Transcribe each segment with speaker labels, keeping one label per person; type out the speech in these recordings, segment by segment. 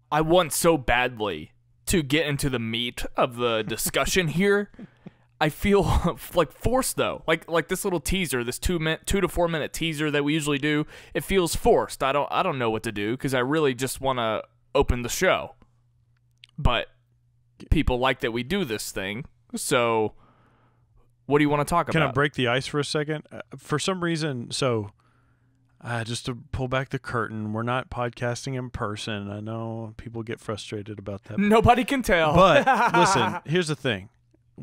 Speaker 1: I want so badly to get into the meat of the discussion here. I feel like forced though. Like this little teaser, this 2 to 4 minute teaser that we usually do, it feels forced. I don't know what to do because I really just want to open the show. But people like that we do this thing. So what do you want to talk about?
Speaker 2: Can I break the ice for a second? For some reason, just to pull back the curtain, we're not podcasting in person. I know people get frustrated about that.
Speaker 1: Nobody can tell.
Speaker 2: But listen, here's the thing.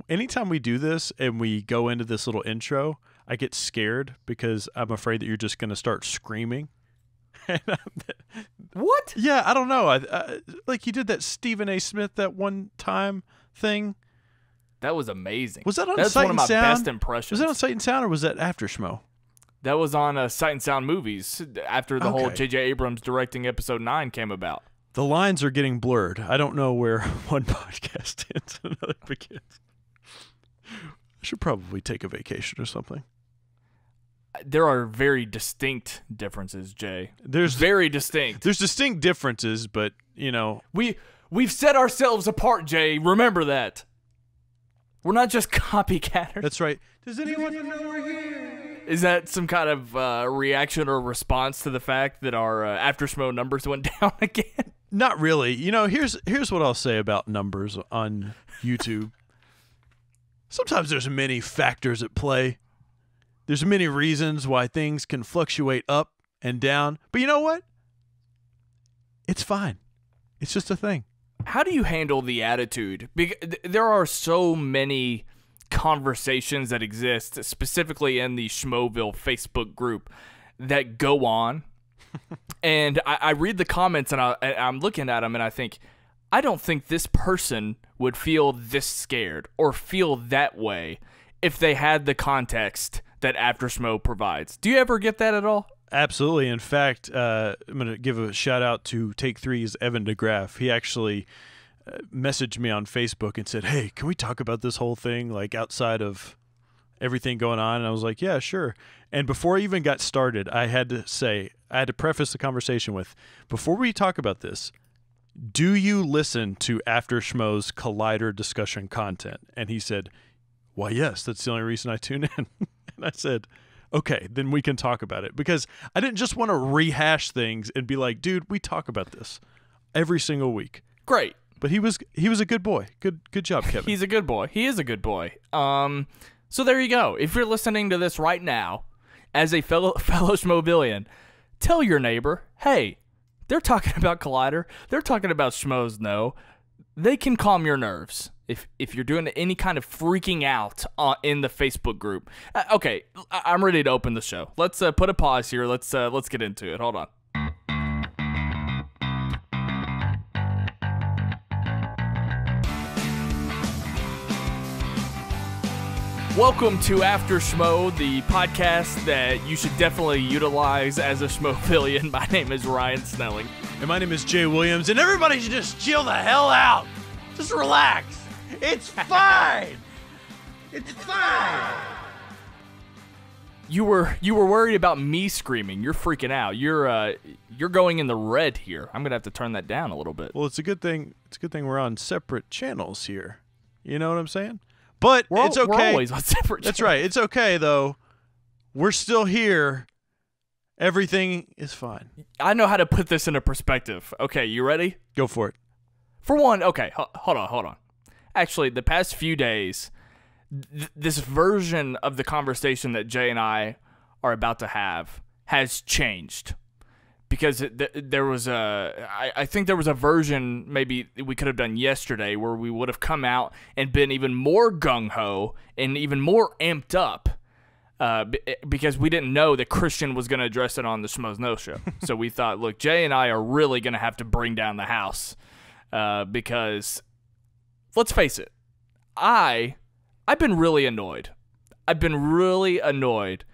Speaker 2: Anytime we do this and we go into this little intro, I get scared because I'm afraid that you're just going to start screaming.
Speaker 1: What?
Speaker 2: Yeah, I don't know. I like you did that Stephen A. Smith that one time thing.
Speaker 1: That was amazing.
Speaker 2: Was that on
Speaker 1: That's
Speaker 2: Sight
Speaker 1: one of
Speaker 2: and
Speaker 1: my
Speaker 2: Sound?
Speaker 1: best impressions.
Speaker 2: Was that on Sight and Sound or was that After Schmoe?
Speaker 1: That was on Sight and Sound Movies after the whole J.J. Abrams directing Episode 9 came about.
Speaker 2: The lines are getting blurred. I don't know where one podcast ends and another begins. I should probably take a vacation or something.
Speaker 1: There are very distinct differences, Jay.
Speaker 2: There's
Speaker 1: very distinct.
Speaker 2: There's distinct differences, but,
Speaker 1: we've set ourselves apart, Jay. Remember that. We're not just copycatters.
Speaker 2: That's right. Does anyone know we're here?
Speaker 1: Is that some kind of reaction or response to the fact that our After Schmoe numbers went down again?
Speaker 2: Not really. Here's what I'll say about numbers on YouTube. Sometimes there's many factors at play. There's many reasons why things can fluctuate up and down. But you know what? It's fine. It's just a thing.
Speaker 1: How do you handle the attitude? Because there are so many conversations that exist, specifically in the Schmoeville Facebook group, that go on. And I read the comments, and I'm looking at them, and I think, I don't think this person would feel this scared or feel that way if they had the context that After Schmoe provides. Do you ever get that at all?
Speaker 2: Absolutely. In fact, I'm going to give a shout out to Take Three's Evan DeGraff. He actually messaged me on Facebook and said, hey, can we talk about this whole thing, like outside of everything going on? And I was like, yeah, sure. And before I even got started, I had to preface the conversation with, before we talk about this, do you listen to After Schmoe's Collider discussion content? And he said, why, yes, that's the only reason I tune in. And I said, okay, then we can talk about it. Because I didn't just want to rehash things and be like, dude, we talk about this every single week.
Speaker 1: Great.
Speaker 2: But he was a good boy. Good job, Kevin.
Speaker 1: He's a good boy. He is a good boy. So there you go. If you're listening to this right now, as a fellow Schmoevillian, tell your neighbor, hey, they're talking about Collider. They're talking about Schmoes Know. They can calm your nerves if you're doing any kind of freaking out in the Facebook group. Okay, I'm ready to open the show. Let's put a pause here. Let's get into it. Hold on. Welcome to After Schmoe, the podcast that you should definitely utilize as a Schmoevillian. My name is Ryan Snelling.
Speaker 2: And my name is Jaye Williams, and everybody should just chill the hell out. Just relax. It's fine. It's fine.
Speaker 1: You were worried about me screaming. You're freaking out. You're going in the red here. I'm gonna have to turn that down a little bit.
Speaker 2: Well, it's a good thing. It's a good thing we're on separate channels here. You know what I'm saying? But it's okay.
Speaker 1: We're always on separate channels.
Speaker 2: That's right. It's okay though. We're still here. Everything is fine.
Speaker 1: I know how to put this into perspective. Okay, you ready?
Speaker 2: Go for it.
Speaker 1: For one, okay, hold on. Actually, the past few days, this version of the conversation that Jay and I are about to have has changed. Because there was I think there was a version maybe we could have done yesterday where we would have come out and been even more gung-ho and even more amped up because we didn't know that Christian was going to address it on the Schmoes Know Show. So we thought, look, Jay and I are really going to have to bring down the house because, let's face it, I've been really annoyed. I've been really annoyed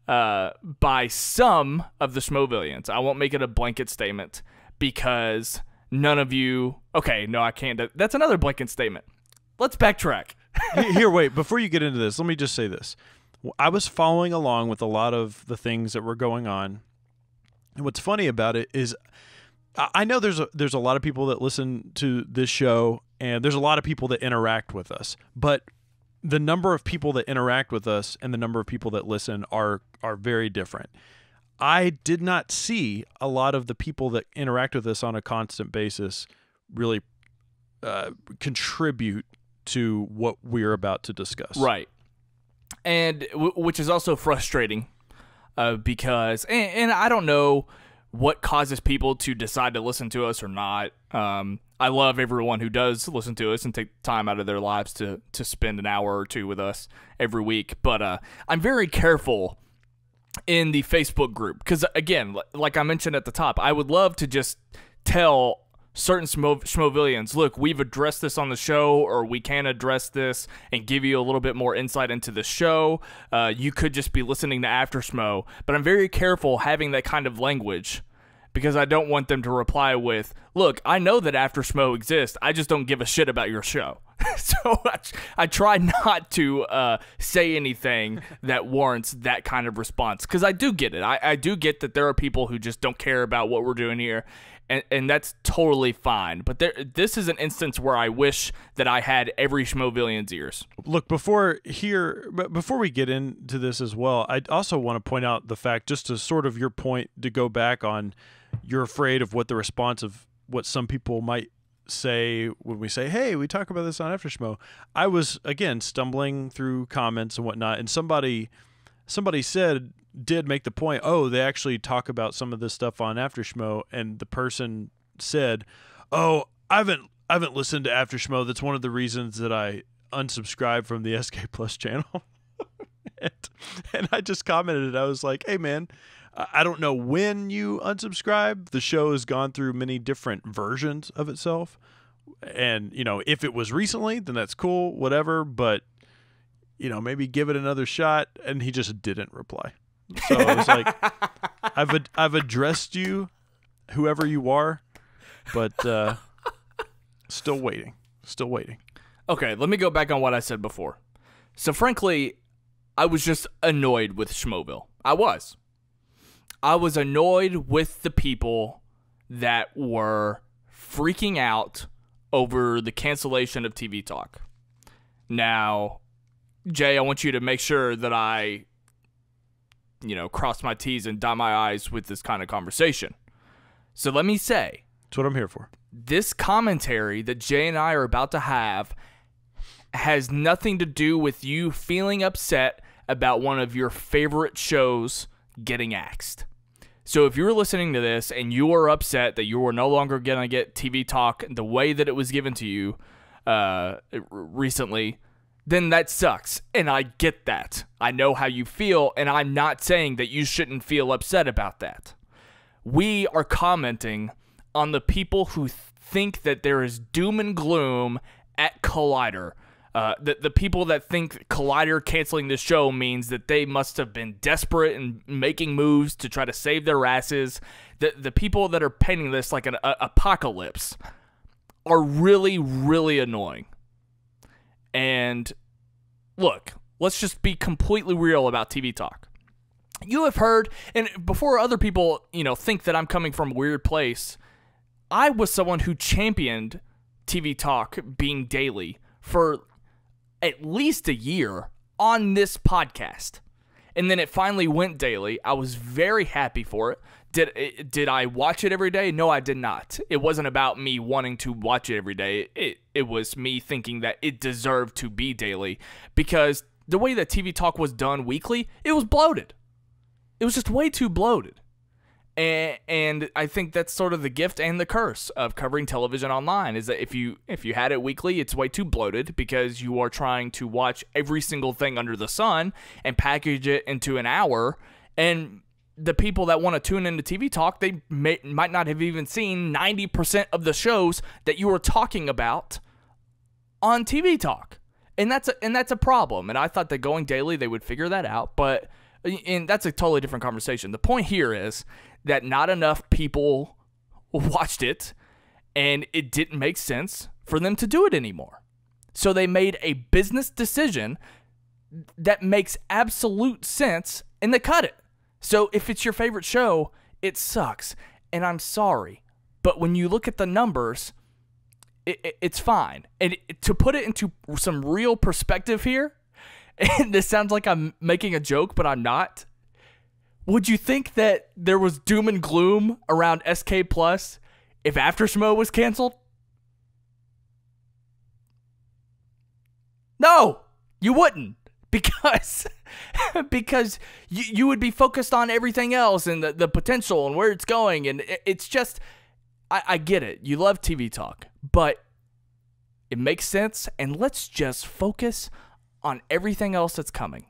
Speaker 1: by some of the Schmoevillians. I won't make it a blanket statement because none of you... Okay, no, I can't. That's another blanket statement. Let's backtrack.
Speaker 2: Here, wait. Before you get into this, let me just say this. I was following along with a lot of the things that were going on. And what's funny about it is I know there's a lot of people that listen to this show, and there's a lot of people that interact with us, but the number of people that interact with us and the number of people that listen are very different. I did not see a lot of the people that interact with us on a constant basis really contribute to what we're about to discuss.
Speaker 1: Right. And which is also frustrating because, and I don't know what causes people to decide to listen to us or not. I love everyone who does listen to us and take time out of their lives to spend an hour or two with us every week. But I'm very careful in the Facebook group because, again, like I mentioned at the top, I would love to just tell certain Schmoevillians, look, we've addressed this on the show, or we can address this and give you a little bit more insight into the show. You could just be listening to After Schmoe, but I'm very careful having that kind of language because I don't want them to reply with, look, I know that After Schmoe exists, I just don't give a shit about your show. So I try not to say anything that warrants that kind of response because I do get it. I do get that there are people who just don't care about what we're doing here. And that's totally fine. But this is an instance where I wish that I had every Schmoevillian's ears.
Speaker 2: Look, before we get into this as well, I also want to point out the fact, just to sort of your point, to go back on, you're afraid of what the response of what some people might say when we say, hey, we talk about this on After Schmoe. I was, again, stumbling through comments and whatnot, and somebody did make the point, oh, they actually talk about some of this stuff on After Schmoe, and the person said, oh, I haven't listened to After Schmoe. That's one of the reasons that I unsubscribed from the SK Plus channel. and I just commented, I was like, hey, man, I don't know when you unsubscribe. The show has gone through many different versions of itself. And, if it was recently, then that's cool, whatever. But, maybe give it another shot. And he just didn't reply. So I was like, I've addressed you, whoever you are, but still waiting.
Speaker 1: Okay, let me go back on what I said before. So frankly, I was just annoyed with Schmoeville. I was annoyed with the people that were freaking out over the cancellation of TV Talk. Now, Jay, I want you to make sure that I cross my T's and dot my I's with this kind of conversation. So let me say,
Speaker 2: that's what I'm here for.
Speaker 1: This commentary that Jay and I are about to have has nothing to do with you feeling upset about one of your favorite shows getting axed. So if you're listening to this and you are upset that you are no longer going to get TV Talk the way that it was given to you recently, then that sucks, and I get that. I know how you feel, and I'm not saying that you shouldn't feel upset about that. We are commenting on the people who think that there is doom and gloom at Collider. The people that think Collider canceling the show means that they must have been desperate and making moves to try to save their asses. The people that are painting this like an apocalypse are really, really annoying. And look, let's just be completely real about TV Talk. You have heard, and before other people, think that I'm coming from a weird place, I was someone who championed TV Talk being daily for at least a year on this podcast. And then it finally went daily. I was very happy for it. Did I watch it every day? No, I did not. It wasn't about me wanting to watch it every day. It was me thinking that it deserved to be daily because the way that TV Talk was done weekly, it was bloated. It was just way too bloated. And I think that's sort of the gift and the curse of covering television online is that if you had it weekly, it's way too bloated because you are trying to watch every single thing under the sun and package it into an hour. And the people that want to tune into TV Talk, they might not have even seen 90% of the shows that you were talking about on TV Talk. And that's a problem. And I thought that going daily, they would figure that out. And that's a totally different conversation. The point here is that not enough people watched it, and it didn't make sense for them to do it anymore. So they made a business decision that makes absolute sense, and they cut it. So if it's your favorite show, it sucks, and I'm sorry. But when you look at the numbers, it's fine. And to put it into some real perspective here, and this sounds like I'm making a joke, but I'm not. Would you think that there was doom and gloom around SK Plus if After Schmoe was canceled? No, you wouldn't. Because you would be focused on everything else and the potential and where it's going. And it's just, I get it. You love TV talk, but it makes sense. And let's just focus on everything else that's coming.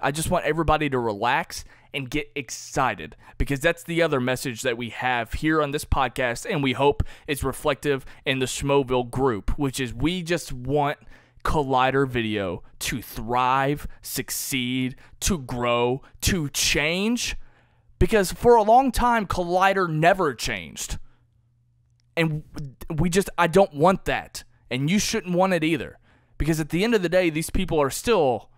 Speaker 1: I just want everybody to relax and get excited, because that's the other message that we have here on this podcast, and we hope is reflective in the Schmoeville group, which is we just want Collider Video to thrive, succeed, to grow, to change, because for a long time Collider never changed, and I don't want that, and you shouldn't want it either, because at the end of the day, these people are still,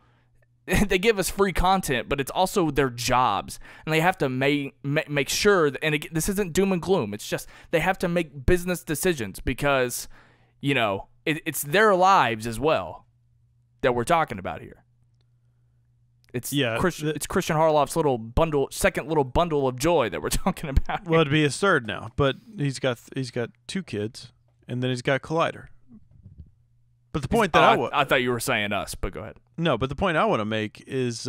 Speaker 1: they give us free content, but it's also their jobs, and they have to make sure that, and again, this isn't doom and gloom, it's just they have to make business decisions, because it's their lives as well that we're talking about here. It's Christian Harloff's second little bundle of joy that we're talking about.
Speaker 2: Well, it'd be his third now, but he's got 2 kids, and then he's got Collider. But the point that
Speaker 1: I thought you were saying us, but go ahead.
Speaker 2: No, but the point I want to make is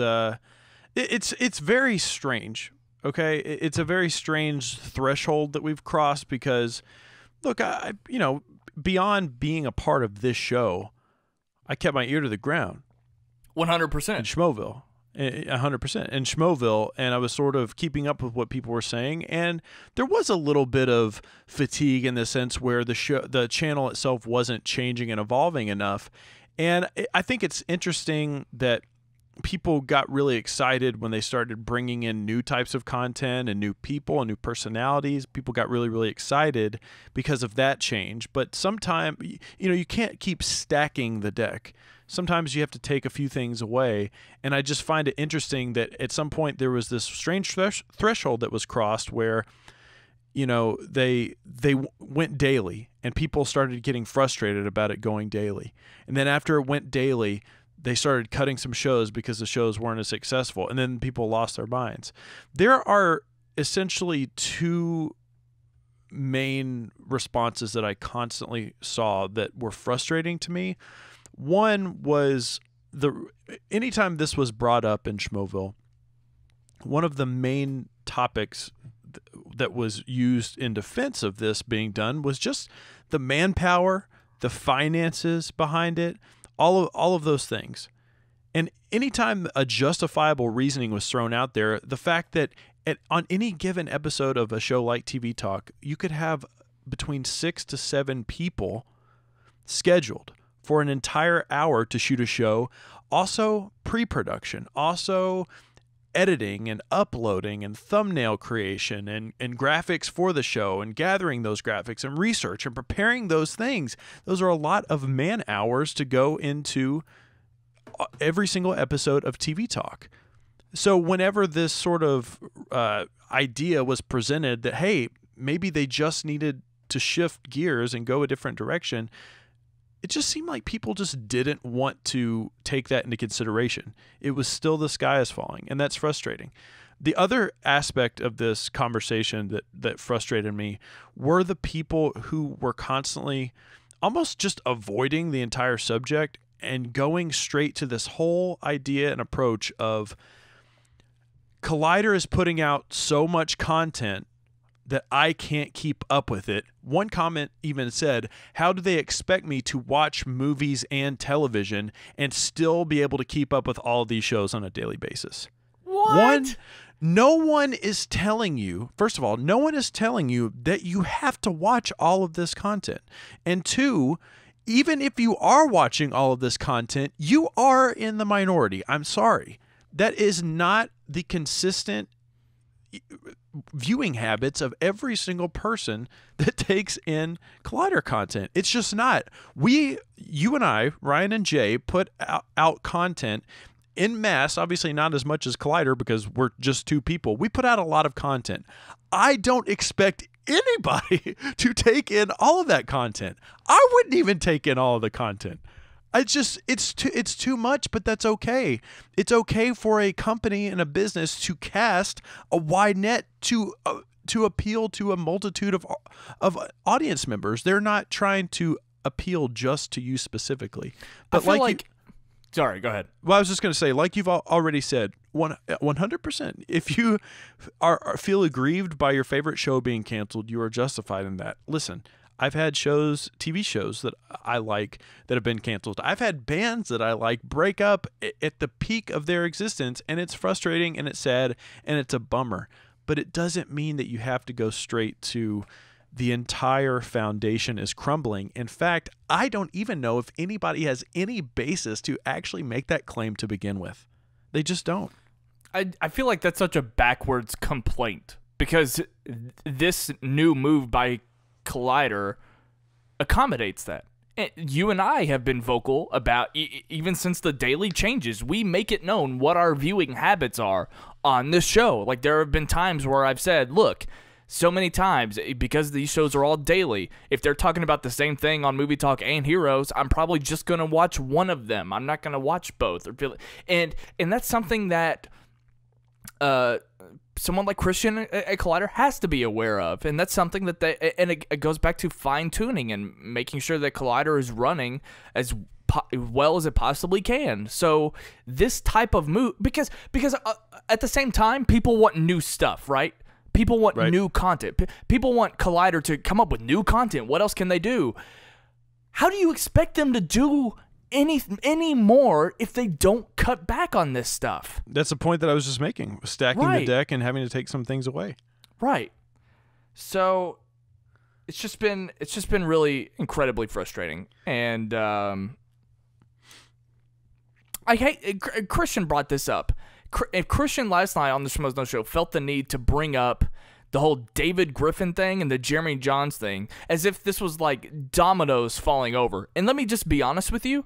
Speaker 2: it's very strange. Okay, it's a very strange threshold that we've crossed, because look, beyond being a part of this show, I kept my ear to the ground.
Speaker 1: 100%.
Speaker 2: In Schmoeville. 100% in Schmoeville, and I was sort of keeping up with what people were saying, and there was a little bit of fatigue in the sense where the channel itself wasn't changing and evolving enough. And I think it's interesting that people got really excited when they started bringing in new types of content and new people and new personalities. People got really, really excited because of that change. But sometimes, you can't keep stacking the deck. Sometimes you have to take a few things away. And I just find it interesting that at some point there was this strange threshold that was crossed where, they went daily, and people started getting frustrated about it going daily. And then after it went daily, they started cutting some shows because the shows weren't as successful, and then people lost their minds. There are essentially 2 main responses that I constantly saw that were frustrating to me. One was anytime this was brought up in Schmoeville, one of the main topics that was used in defense of this being done was just the manpower, the finances behind it, all of those things. And anytime a justifiable reasoning was thrown out there, the fact that on any given episode of a show like TV Talk, you could have between 6 to 7 people scheduled for an entire hour to shoot a show, also pre-production, also editing and uploading and thumbnail creation and graphics for the show and gathering those graphics and research and preparing those things. Those are a lot of man hours to go into every single episode of TV Talk. So whenever this sort of idea was presented that, hey, maybe they just needed to shift gears and go a different direction, it just seemed like people just didn't want to take that into consideration. It was still the sky is falling, and that's frustrating. The other aspect of this conversation that frustrated me were the people who were constantly almost just avoiding the entire subject and going straight to this whole idea and approach of Collider is putting out so much content that I can't keep up with it. One comment even said, how do they expect me to watch movies and television and still be able to keep up with all of these shows on a daily basis?
Speaker 1: What?
Speaker 2: No one is telling you, first of all, no one is telling you that you have to watch all of this content. And 2, even if you are watching all of this content, you are in the minority. I'm sorry. That is not the consistent viewing habits of every single person that takes in Collider content. It's just not. You and I, Ryan and Jay, put out content in mass, obviously not as much as Collider because we're just 2 people. We put out a lot of content. I don't expect anybody to take in all of that content. I wouldn't even take in all of the content. It's too much, but that's okay. It's okay for a company and a business to cast a wide net to appeal to a multitude of audience members. They're not trying to appeal just to you specifically. But
Speaker 1: sorry, go ahead.
Speaker 2: Well, I was just going to say, like you've already said, 100%. If you feel aggrieved by your favorite show being canceled, you are justified in that. Listen, I've had TV shows that I like that have been canceled. I've had bands that I like break up at the peak of their existence, and it's frustrating and it's sad and it's a bummer. But it doesn't mean that you have to go straight to the entire foundation is crumbling. In fact, I don't even know if anybody has any basis to actually make that claim to begin with. They just don't.
Speaker 1: I feel like that's such a backwards complaint because this new move by Collider accommodates that. You and I have been vocal about, even since the daily changes, we make it known what our viewing habits are on this show. Like, there have been times where I've said, look, so many times, because these shows are all daily, if they're talking about the same thing on Movie Talk and Heroes, I'm probably just going to watch one of them. I'm not going to watch both. And that's something that someone like Christian at Collider has to be aware of, and that's something that it goes back to fine-tuning and making sure that Collider is running as well as it possibly can. So this type of move, because at the same time, people want new stuff, right? People want new content. People want Collider to come up with new content. What else can they do? How do you expect them to do any more if they don't cut back on this stuff?
Speaker 2: That's the point that I was just making. Stacking the deck and having to take some things away.
Speaker 1: Right. So it's just been really incredibly frustrating. And Christian brought this up. If Christian last night on the Schmoes Know Show felt the need to bring up the whole David Griffin thing and the Jeremy Jahns thing as if this was like dominoes falling over. And let me just be honest with you.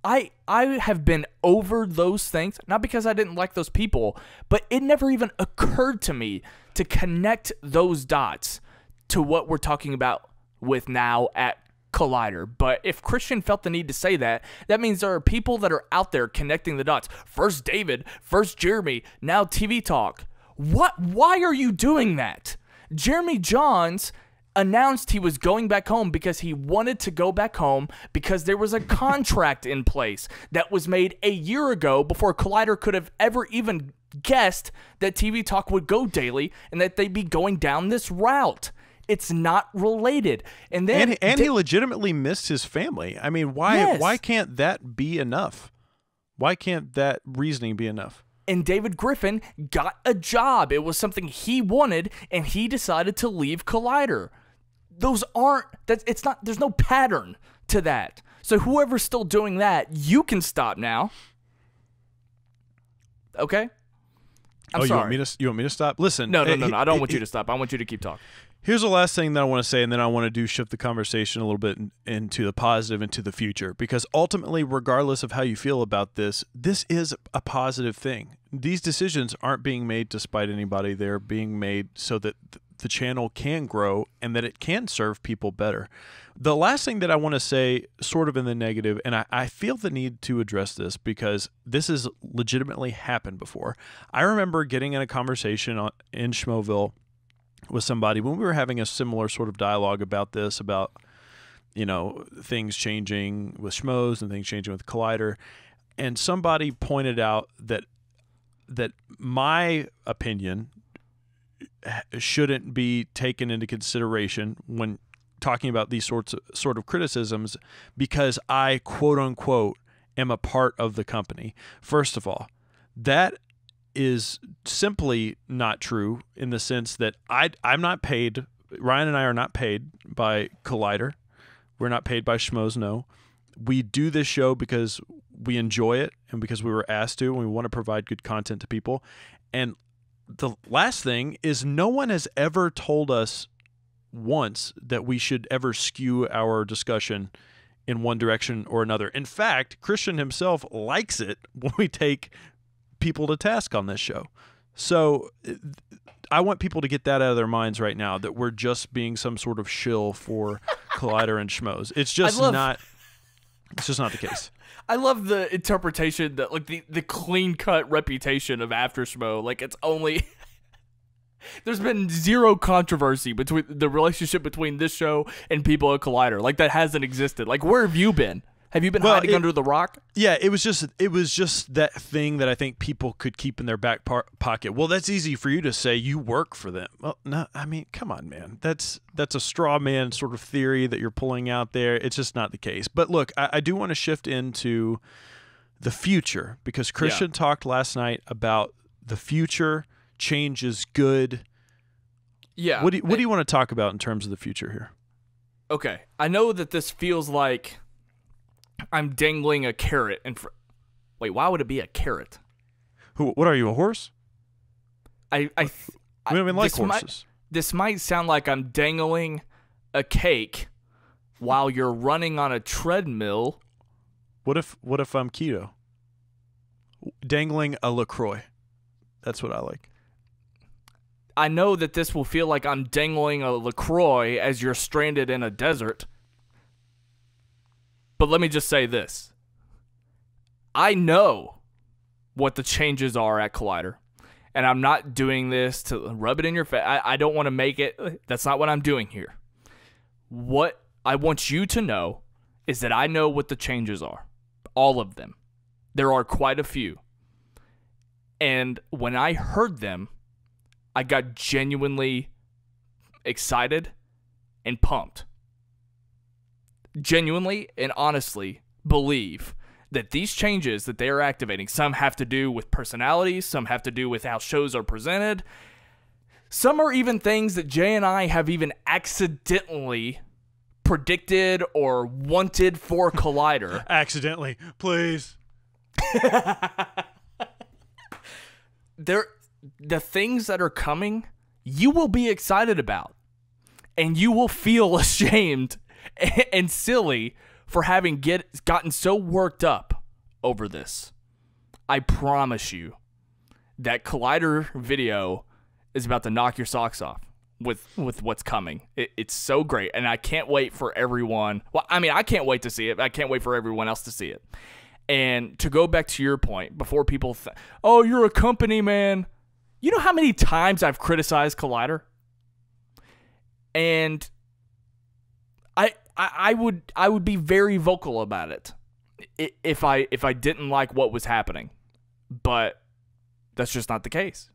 Speaker 1: I have been over those things, not because I didn't like those people, but it never even occurred to me to connect those dots to what we're talking about with now at Collider. But if Christian felt the need to say that, that means there are people that are out there connecting the dots. First David, first Jeremy, now TV Talk. Why are you doing that? Jeremy Jahns announced he was going back home because he wanted to go back home because there was a contract in place that was made a year ago before Collider could have ever even guessed that TV Talk would go daily and that they'd be going down this route. It's not related. And then
Speaker 2: he legitimately missed his family. I mean, why can't that be enough? Why can't that reasoning be enough?
Speaker 1: And David Griffin got a job. It was something he wanted, and he decided to leave Collider. There's no pattern to that. So whoever's still doing that, you can stop now. Okay? I'm sorry.
Speaker 2: You want me to stop? Listen.
Speaker 1: No. I don't want you to stop. I want you to keep talking.
Speaker 2: Here's the last thing that I want to say, and then I want to shift the conversation a little bit into the positive, into the future. Because ultimately, regardless of how you feel about this is a positive thing. These decisions aren't being made to spite anybody. They're being made so that the channel can grow and that it can serve people better. The last thing that I want to say, sort of in the negative, and I feel the need to address this because this has legitimately happened before. I remember getting in a conversation in Schmoeville with somebody when we were having a similar sort of dialogue about this, about, things changing with Schmoes and things changing with Collider. And somebody pointed out that my opinion shouldn't be taken into consideration when talking about these sort of criticisms because I, quote unquote, am a part of the company. First of all, that is simply not true in the sense that I'm not paid. Ryan and I are not paid by Collider. We're not paid by Schmoes Know. We do this show because we enjoy it and because we were asked to, and we want to provide good content to people. And the last thing is no one has ever told us once that we should ever skew our discussion in one direction or another. In fact, Christian himself likes it when we take people to task on this show. So I want people to get that out of their minds right now, that we're just being some sort of shill for Collider and Schmoes. It's just not. It's just not the case.
Speaker 1: I love the interpretation that, like, the clean cut reputation of After Schmoe. Like, it's only. There's been zero controversy between the relationship between this show and people at Collider. Like, that hasn't existed. Like, where have you been? Have you been hiding under the rock?
Speaker 2: Yeah, it was just that thing that I think people could keep in their back pocket. Well, that's easy for you to say. You work for them. Well, no, I mean, come on, man. That's a straw man sort of theory that you're pulling out there. It's just not the case. But look, I do want to shift into the future, because Christian talked last night about the future. Change is good.
Speaker 1: Yeah.
Speaker 2: What do you want to talk about in terms of the future here?
Speaker 1: Okay, I know that this feels like I'm dangling a carrot in front. Wait, why would it be a carrot?
Speaker 2: What are you, a horse?
Speaker 1: I
Speaker 2: don't even like horses.
Speaker 1: This might sound like I'm dangling a cake while you're running on a treadmill.
Speaker 2: What if I'm keto? Dangling a LaCroix. That's what I like.
Speaker 1: I know that this will feel like I'm dangling a LaCroix as you're stranded in a desert. But let me just say this. I know what the changes are at Collider. And I'm not doing this to rub it in your face. I don't want to make it. That's not what I'm doing here. What I want you to know is that I know what the changes are. All of them. There are quite a few. And when I heard them, I got genuinely excited and pumped. Genuinely and honestly believe that these changes that they are activating, some have to do with personalities, some have to do with how shows are presented, some are even things that Jay and I have even accidentally predicted or wanted for Collider.
Speaker 2: Accidentally, please.
Speaker 1: The things that are coming, you will be excited about. And you will feel ashamed and silly for having gotten so worked up over this. I promise you that Collider video is about to knock your socks off with what's coming. It's so great, and I can't wait for everyone. Well, I mean, I can't wait to see it. I can't wait for everyone else to see it. And to go back to your point, before people oh, you're a company man. You know how many times I've criticized Collider? And I would be very vocal about it if I didn't like what was happening. But that's just not the case.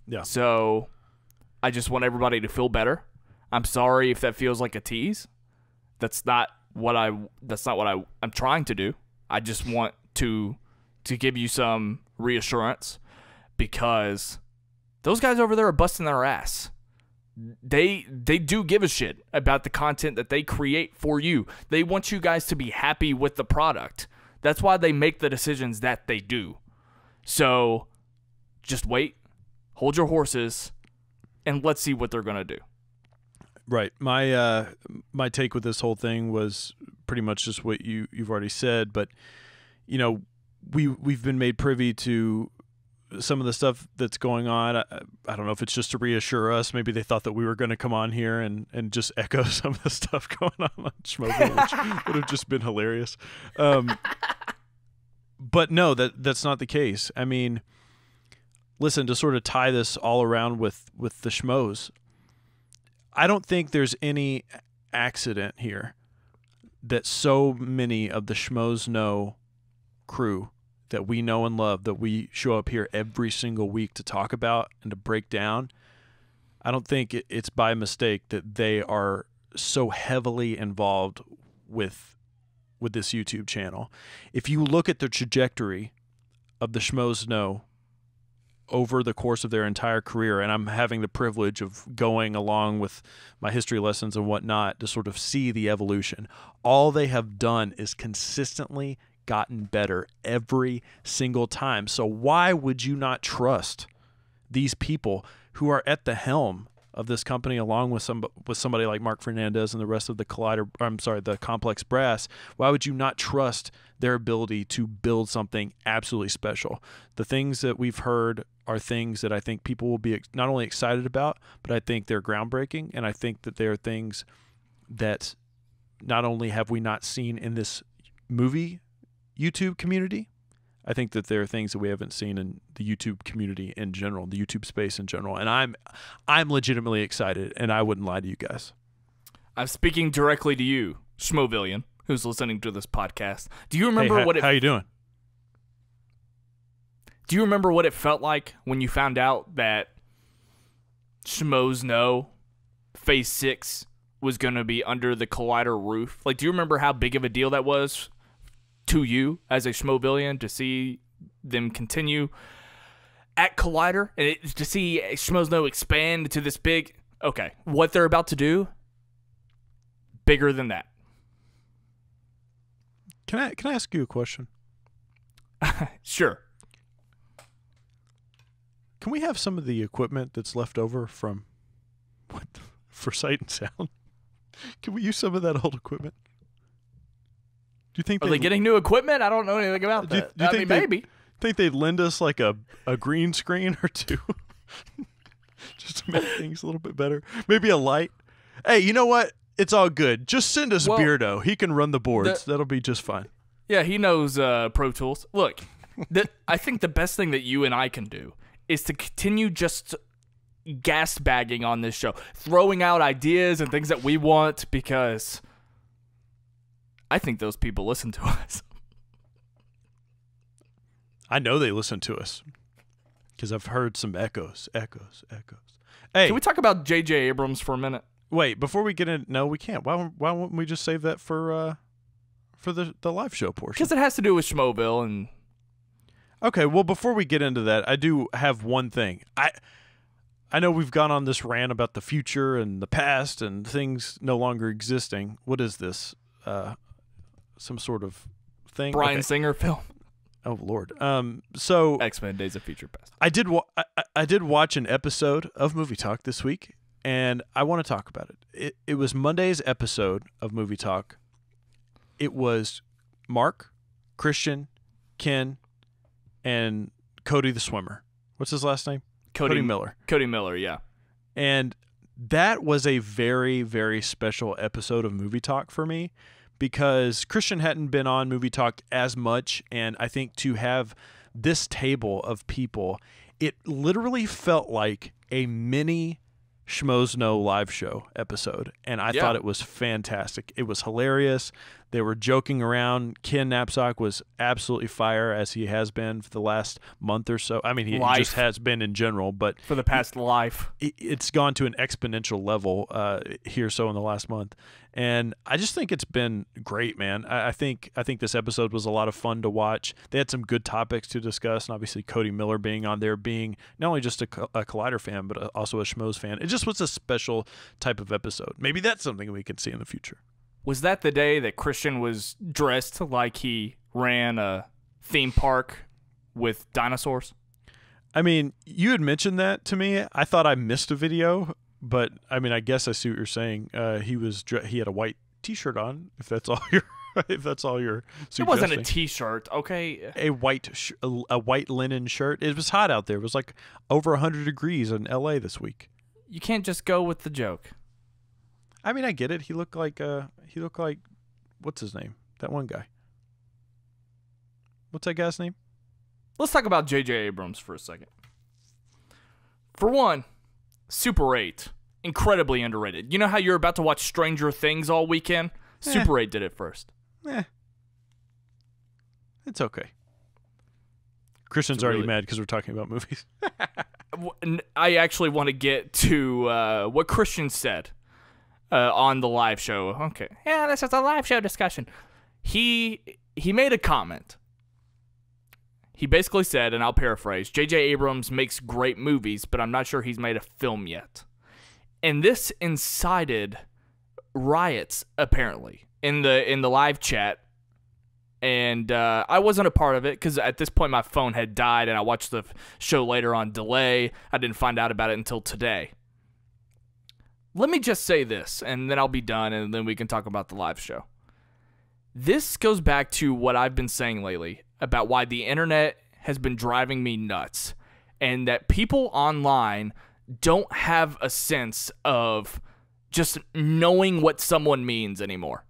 Speaker 2: Yeah.
Speaker 1: So I just want everybody to feel better. I'm sorry if that feels like a tease. That's not what I'm trying to do. I just want to give you some reassurance, because those guys over there are busting their ass. They do give a shit about the content that they create for you. They want you guys to be happy with the product. That's why they make the decisions that they do. So just wait, hold your horses, and let's see what they're going to do.
Speaker 2: Right. My take with this whole thing was pretty much just what you've already said, but you know, we've been made privy to some of the stuff that's going on. I don't know if it's just to reassure us. Maybe they thought that we were going to come on here and just echo some of the stuff going on Schmoeville, which would have just been hilarious. But no, that's not the case. I mean, listen, to sort of tie this all around with the Schmoes, I don't think there's any accident here that so many of the Schmoes Know crew that we know and love, that we show up here every single week to talk about and to break down, I don't think it's by mistake that they are so heavily involved with this YouTube channel. If you look at the trajectory of the Schmoes Know over the course of their entire career, and I'm having the privilege of going along with my history lessons and whatnot to sort of see the evolution, all they have done is consistently gotten better every single time. So why would you not trust these people who are at the helm of this company, along with somebody like Mark Fernandez and the rest of the the Complex Brass, why would you not trust their ability to build something absolutely special? The things that we've heard are things that I think people will be not only excited about, but I think they're groundbreaking, and I think that they're things that not only have we not seen in this movie YouTube community, I think that there are things that we haven't seen in the YouTube community in general, the YouTube space in general, and I'm legitimately excited, and I wouldn't lie to you guys.
Speaker 1: I'm speaking directly to you, Schmoevillian, who's listening to this podcast. Do you remember
Speaker 2: how you doing?
Speaker 1: Do you remember what it felt like when you found out that Schmoes Know Phase 6 was going to be under the Collider roof? Like, do you remember how big of a deal that was to you as a Schmoevillian to see them continue at Collider and to see Schmoes Know expand to this big? Okay, what they're about to do, bigger than that.
Speaker 2: Can I ask you a question?
Speaker 1: Sure.
Speaker 2: Can we have some of the equipment that's left over from for Sight and Sound? Can we use some of that old equipment? Do you think
Speaker 1: are they getting new equipment? I don't know anything about that.
Speaker 2: Do you think
Speaker 1: maybe.
Speaker 2: Think they'd lend us like a green screen or two, just to make things a little bit better? Maybe a light. Hey, you know what? It's all good. Just send us Beardo. He can run the boards. That'll be just fine.
Speaker 1: Yeah, he knows Pro Tools. Look, I think the best thing that you and I can do is to continue just gas bagging on this show, throwing out ideas and things that we want, because I think those people listen to us.
Speaker 2: I know they listen to us because I've heard some echoes. Hey,
Speaker 1: can we talk about J.J. Abrams for a minute?
Speaker 2: Wait, before we get in, no, we can't. Why won't we just save that for the live show portion?
Speaker 1: Because it has to do with Schmoeville and.
Speaker 2: Okay, well, before we get into that, I do have one thing. I know we've gone on this rant about the future and the past and things no longer existing. What is this? Some sort of thing?
Speaker 1: Bryan Singer film.
Speaker 2: Oh Lord. So
Speaker 1: X-Men: Days of Future Past.
Speaker 2: I did watch an episode of Movie Talk this week, and I want to talk about it. It was Monday's episode of Movie Talk. It was Mark, Christian, Ken, and Cody the swimmer. What's his last name? Cody Miller.
Speaker 1: Cody Miller, yeah.
Speaker 2: And that was a very, very special episode of Movie Talk for me, because Christian hadn't been on Movie Talk as much, and I think to have this table of people, it literally felt like a mini Schmoes Know live show episode, and I thought it was fantastic. It was hilarious. They were joking around. Ken Knapsack was absolutely fire, as he has been for the last month or so. I mean, he just has been in general, but
Speaker 1: for the past life,
Speaker 2: it's gone to an exponential level here so in the last month. And I just think it's been great, man. I think this episode was a lot of fun to watch. They had some good topics to discuss, and obviously Cody Miller being on there, being not only just a Collider fan, but also a Schmoes fan. It just was a special type of episode. Maybe that's something we can see in the future.
Speaker 1: Was that the day that Christian was dressed like he ran a theme park with dinosaurs?
Speaker 2: I mean, you had mentioned that to me. I thought I missed a video, but I mean, I guess I see what you're saying. He had a white T-shirt on. If that's all you're suggesting.
Speaker 1: It wasn't a T-shirt, okay?
Speaker 2: A white linen shirt. It was hot out there. It was like over 100 degrees in L.A. this week.
Speaker 1: You can't just go with the joke.
Speaker 2: I mean, I get it. He looked like what's his name? That one guy. What's that guy's name?
Speaker 1: Let's talk about J.J. Abrams for a second. For one, Super 8, incredibly underrated. You know how you're about to watch Stranger Things all weekend? Super 8 did it first.
Speaker 2: It's okay. Christian's already mad because we're talking about movies.
Speaker 1: I actually want to get to what Christian said on the live show. Okay. Yeah, this is a live show discussion. He made a comment. He basically said, and I'll paraphrase, J.J. Abrams makes great movies, but I'm not sure he's made a film yet. And this incited riots, apparently, in the live chat. And I wasn't a part of it because at this point my phone had died, and I watched the show later on delay. I didn't find out about it until today. let me just say this, and then I'll be done, and then we can talk about the live show. This goes back to what I've been saying lately about why the internet has been driving me nuts, and that people online don't have a sense of just knowing what someone means anymore.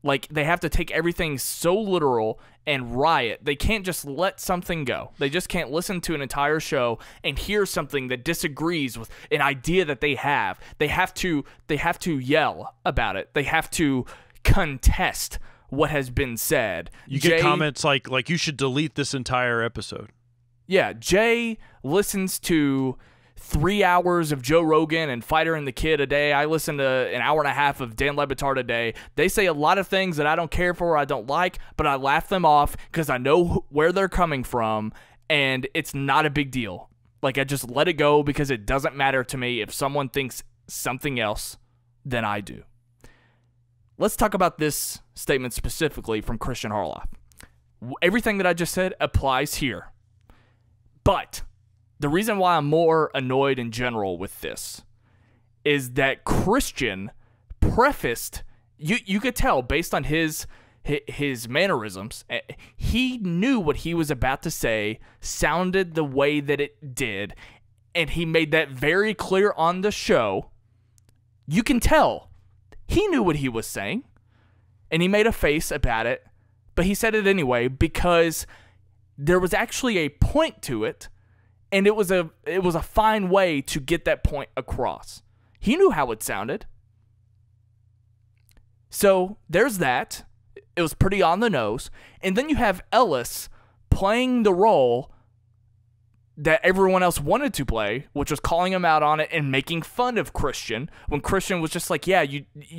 Speaker 1: Like, they have to take everything so literal and riot. They can't just let something go. They just can't listen to an entire show and hear something that disagrees with an idea that they have. They have to yell about it. They have to contest what has been said.
Speaker 2: You get comments like you should delete this entire episode.
Speaker 1: Yeah, Jay listens to 3 hours of Joe Rogan and Fighter and the Kid a day. I listen to an hour and a half of Dan Le Batard a day. They say a lot of things that I don't care for, I don't like, but I laugh them off because I know where they're coming from, and it's not a big deal. Like, I just let it go because it doesn't matter to me if someone thinks something else than I do. Let's talk about this statement specifically from Christian Harloff. Everything that I just said applies here. But the reason why I'm more annoyed in general with this is that Christian prefaced, you could tell based on his mannerisms, he knew what he was about to say sounded the way that it did, and he made that very clear on the show. You can tell he knew what he was saying, and he made a face about it, but he said it anyway because there was actually a point to it, and it was a fine way to get that point across. He knew how it sounded. So there's that. It was pretty on the nose. And then you have Ellis playing the role that everyone else wanted to play, which was calling him out on it and making fun of Christian, when Christian was just like, yeah,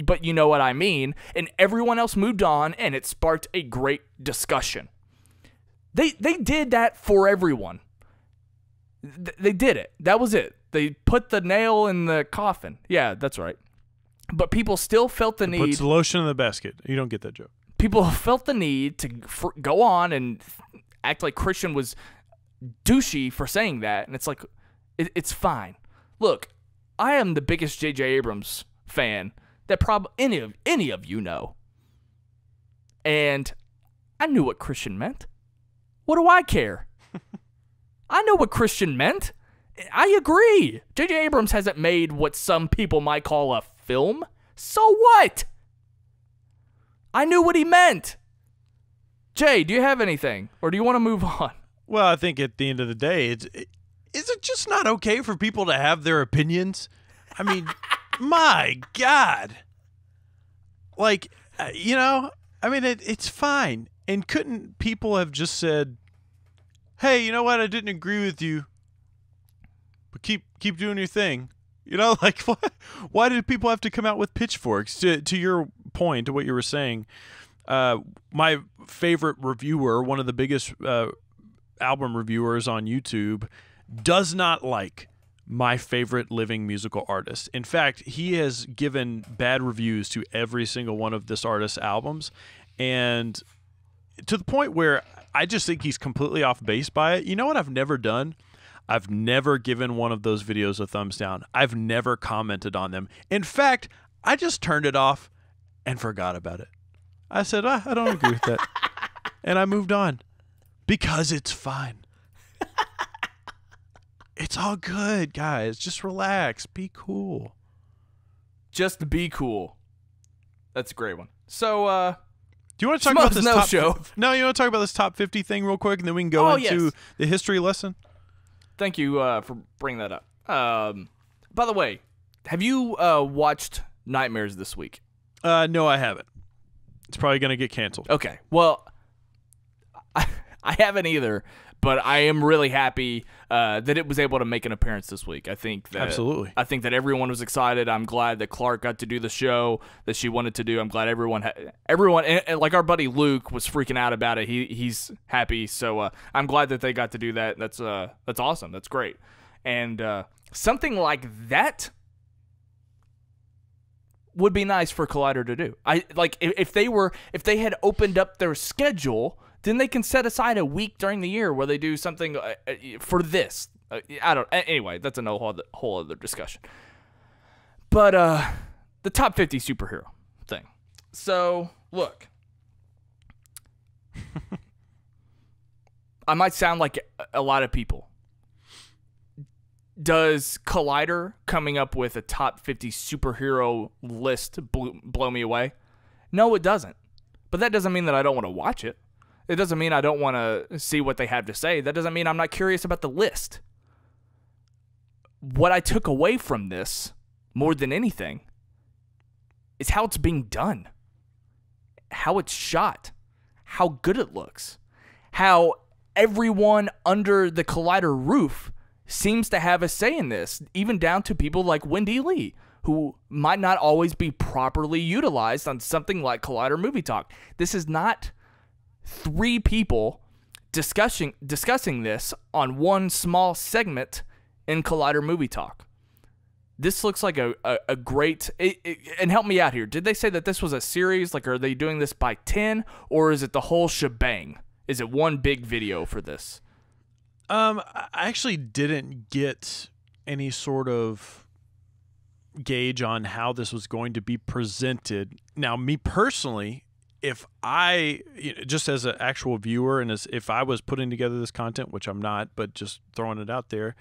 Speaker 1: but you know what I mean. And everyone else moved on, and it sparked a great discussion. They did that for everyone. They did it. That was it. They put the nail in the coffin. Yeah, that's right. But people still felt the need.
Speaker 2: Puts the lotion in the basket. You don't get that joke.
Speaker 1: People felt the need to go on and act like Christian was douchey for saying that, and it's like, it's fine. Look, I am the biggest J.J. Abrams fan that probably any of you know, and I knew what Christian meant. What do I care? I know what Christian meant. I agree. J.J. Abrams hasn't made what some people might call a film. So what? I knew what he meant. Jay, do you have anything, or do you want to move on?
Speaker 2: Well, I think at the end of the day, is it just not okay for people to have their opinions? I mean, my God. Like, it's fine. And couldn't people have just said, hey, you know what? I didn't agree with you, but keep doing your thing. Like, why did people have to come out with pitchforks? To your point, to what you were saying, my favorite reviewer, one of the biggest album reviewers on YouTube, does not like my favorite living musical artist. In fact, he has given bad reviews to every single one of this artist's albums, and to the point where I just think he's completely off base by it. You know what I've never done? I've never given one of those videos a thumbs down. I've never commented on them. In fact, I just turned it off and forgot about it. I said, I don't agree with that. And I moved on because it's fine. It's all good, guys. Just relax. Be cool.
Speaker 1: Just be cool. That's a great one. So,
Speaker 2: do you want to talk about this
Speaker 1: Know
Speaker 2: top
Speaker 1: Show?
Speaker 2: No, you want to talk about this top 50 thing real quick, and then we can go into the history lesson?
Speaker 1: Thank you for bringing that up. By the way, have you watched Nightmares this week?
Speaker 2: No, I haven't. It's probably going to get canceled.
Speaker 1: Okay. Well, I haven't either, but I am really happy that it was able to make an appearance this week. I think that
Speaker 2: absolutely.
Speaker 1: I think that everyone was excited. I'm glad that Clark got to do the show that she wanted to do. I'm glad everyone, and like our buddy Luke was freaking out about it. He's happy, so I'm glad that they got to do that. That's awesome. That's great. And something like that would be nice for Collider to do. If they had opened up their schedule, then they can set aside a week during the year where they do something for this. Anyway, that's a whole other discussion. But the top 50 superhero thing. So, look. I might sound like a lot of people. Does Collider coming up with a top 50 superhero list blow me away? No, it doesn't. But that doesn't mean that I don't want to watch it. It doesn't mean I don't want to see what they have to say. That doesn't mean I'm not curious about the list. What I took away from this, more than anything, is how it's being done. How it's shot. How good it looks. How everyone under the Collider roof seems to have a say in this, even down to people like Wendy Lee, who might not always be properly utilized on something like Collider Movie Talk. This is not 3 people discussing this on one small segment in Collider Movie Talk. This looks like a great... and help me out here. Did they say that this was a series? Like, are they doing this by 10? Or is it the whole shebang? Is it one big video for this?
Speaker 2: I actually didn't get any sort of gauge on how this was going to be presented. Now, me personally, if I, just as an actual viewer and as if I was putting together this content, which I'm not, but just throwing it out there,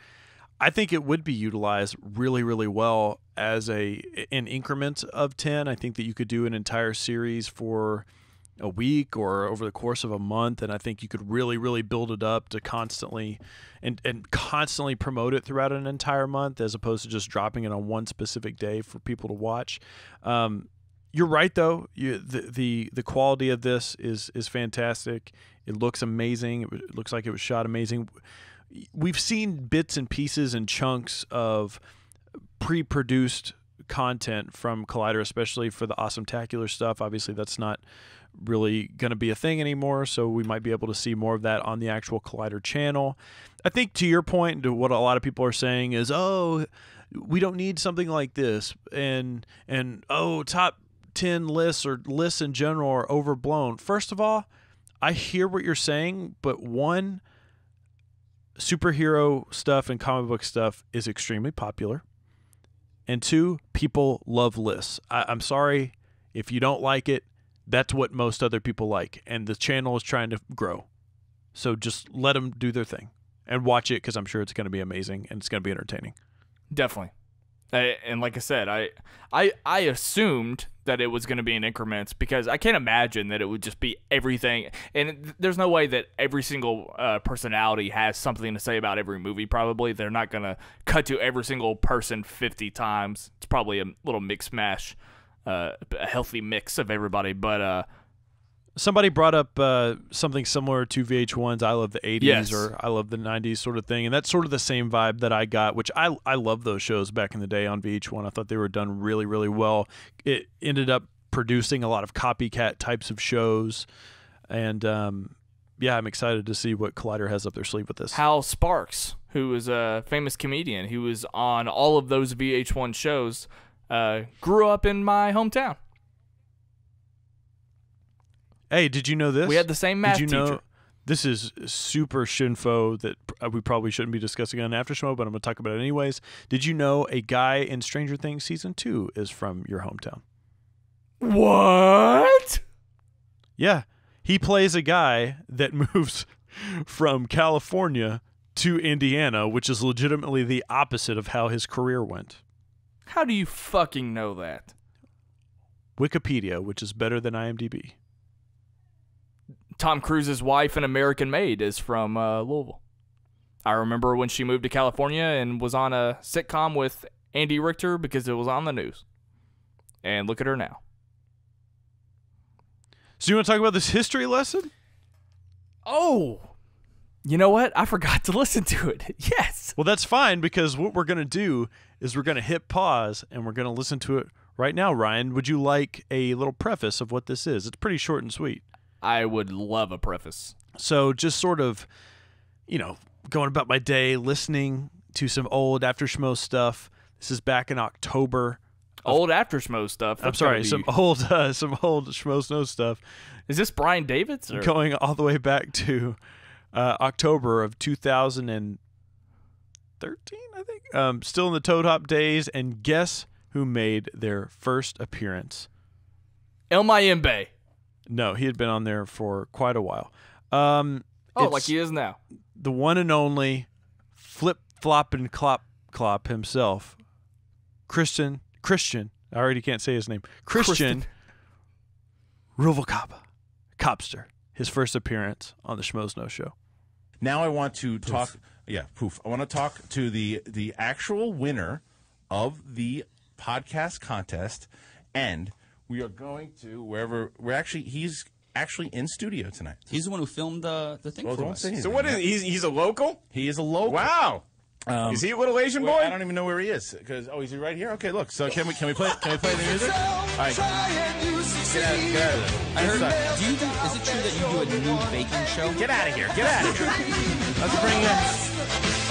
Speaker 2: I think it would be utilized really, really well as an increment of 10. I think that you could do an entire series for a week or over the course of a month, and I think you could really, really build it up to constantly and constantly promote it throughout an entire month, as opposed to just dropping it on one specific day for people to watch. You're right, though. The quality of this is fantastic. It looks amazing. It looks like it was shot amazing. We've seen bits and pieces and chunks of pre-produced content from Collider, especially for the Awesome-tacular stuff. Obviously, that's not really going to be a thing anymore, so we might be able to see more of that on the actual Collider channel. I think to your point, to what a lot of people are saying is, oh, we don't need something like this, and oh, top 10 lists or lists in general are overblown. First of all, I hear what you're saying, but one, superhero stuff and comic book stuff is extremely popular, and 2, people love lists. I'm sorry if you don't like it. That's what most other people like, and the channel is trying to grow. So just let them do their thing and watch it, because I'm sure it's going to be amazing and it's going to be entertaining.
Speaker 1: Definitely. And like I said, I assumed that it was going to be in increments, because I can't imagine that it would just be everything. And there's no way that every single personality has something to say about every movie, probably. They're not going to cut to every single person 50 times. It's probably a little mix mash. A healthy mix of everybody, but
Speaker 2: somebody brought up something similar to VH1's I Love the 80s,
Speaker 1: yes,
Speaker 2: or I Love the 90s sort of thing, and that's sort of the same vibe that I got, which I love those shows back in the day on VH1. I thought they were done really, really well. It ended up producing a lot of copycat types of shows, and yeah, I'm excited to see what Collider has up their sleeve with this.
Speaker 1: Hal Sparks, who is a famous comedian, who was on all of those VH1 shows, grew up in my hometown.
Speaker 2: Hey, did you know this?
Speaker 1: We had the same math teacher.
Speaker 2: This is super shinfo that we probably shouldn't be discussing on After Schmoe, but I'm going to talk about it anyways. Did you know a guy in Stranger Things Season 2 is from your hometown?
Speaker 1: What?
Speaker 2: Yeah. He plays a guy that moves from California to Indiana, which is legitimately the opposite of how his career went.
Speaker 1: How do you fucking know that?
Speaker 2: Wikipedia, which is better than IMDb.
Speaker 1: Tom Cruise's wife in American Made is from Louisville. I remember when she moved to California and was on a sitcom with Andy Richter because it was on the news. And look at her now.
Speaker 2: So you want to talk about this history lesson?
Speaker 1: Oh, you know what? I forgot to listen to it. Yes.
Speaker 2: Well, that's fine, because what we're going to do is we're going to hit pause and we're going to listen to it right now. Ryan, would you like a little preface of what this is? It's pretty short and sweet.
Speaker 1: I would love a preface.
Speaker 2: So just sort of, going about my day, listening to some old After Schmoe stuff. This is back in October.
Speaker 1: Old After Schmoe stuff?
Speaker 2: I'm sorry, some old Schmoes Know stuff.
Speaker 1: Is this Brian Davids? Or?
Speaker 2: Going all the way back to October of 2013, I think. Still in the Toad Hop days, and guess who made their first appearance.
Speaker 1: El Mayimbe.
Speaker 2: No, he had been on there for quite a while.
Speaker 1: Like he is now.
Speaker 2: The one and only flip-flopping clop himself, Christian. I already can't say his name. Christian Ruvalcaba, Copster. His first appearance on the Schmoes Know Show.
Speaker 3: Now I want to talk. Yeah, poof. I want to talk to the actual winner of the podcast contest, and we are going to he's actually in studio tonight.
Speaker 4: He's the one who filmed the thing for us.
Speaker 5: So what is he's a local?
Speaker 3: He is a local.
Speaker 5: Wow. Is he a little Asian boy?
Speaker 3: I don't even know where he is. Is he right here? Okay, look. So can we play the music? All right. Get out of this.
Speaker 4: I heard. Is it true that you do a new baking show?
Speaker 3: Get out of here. Let's bring in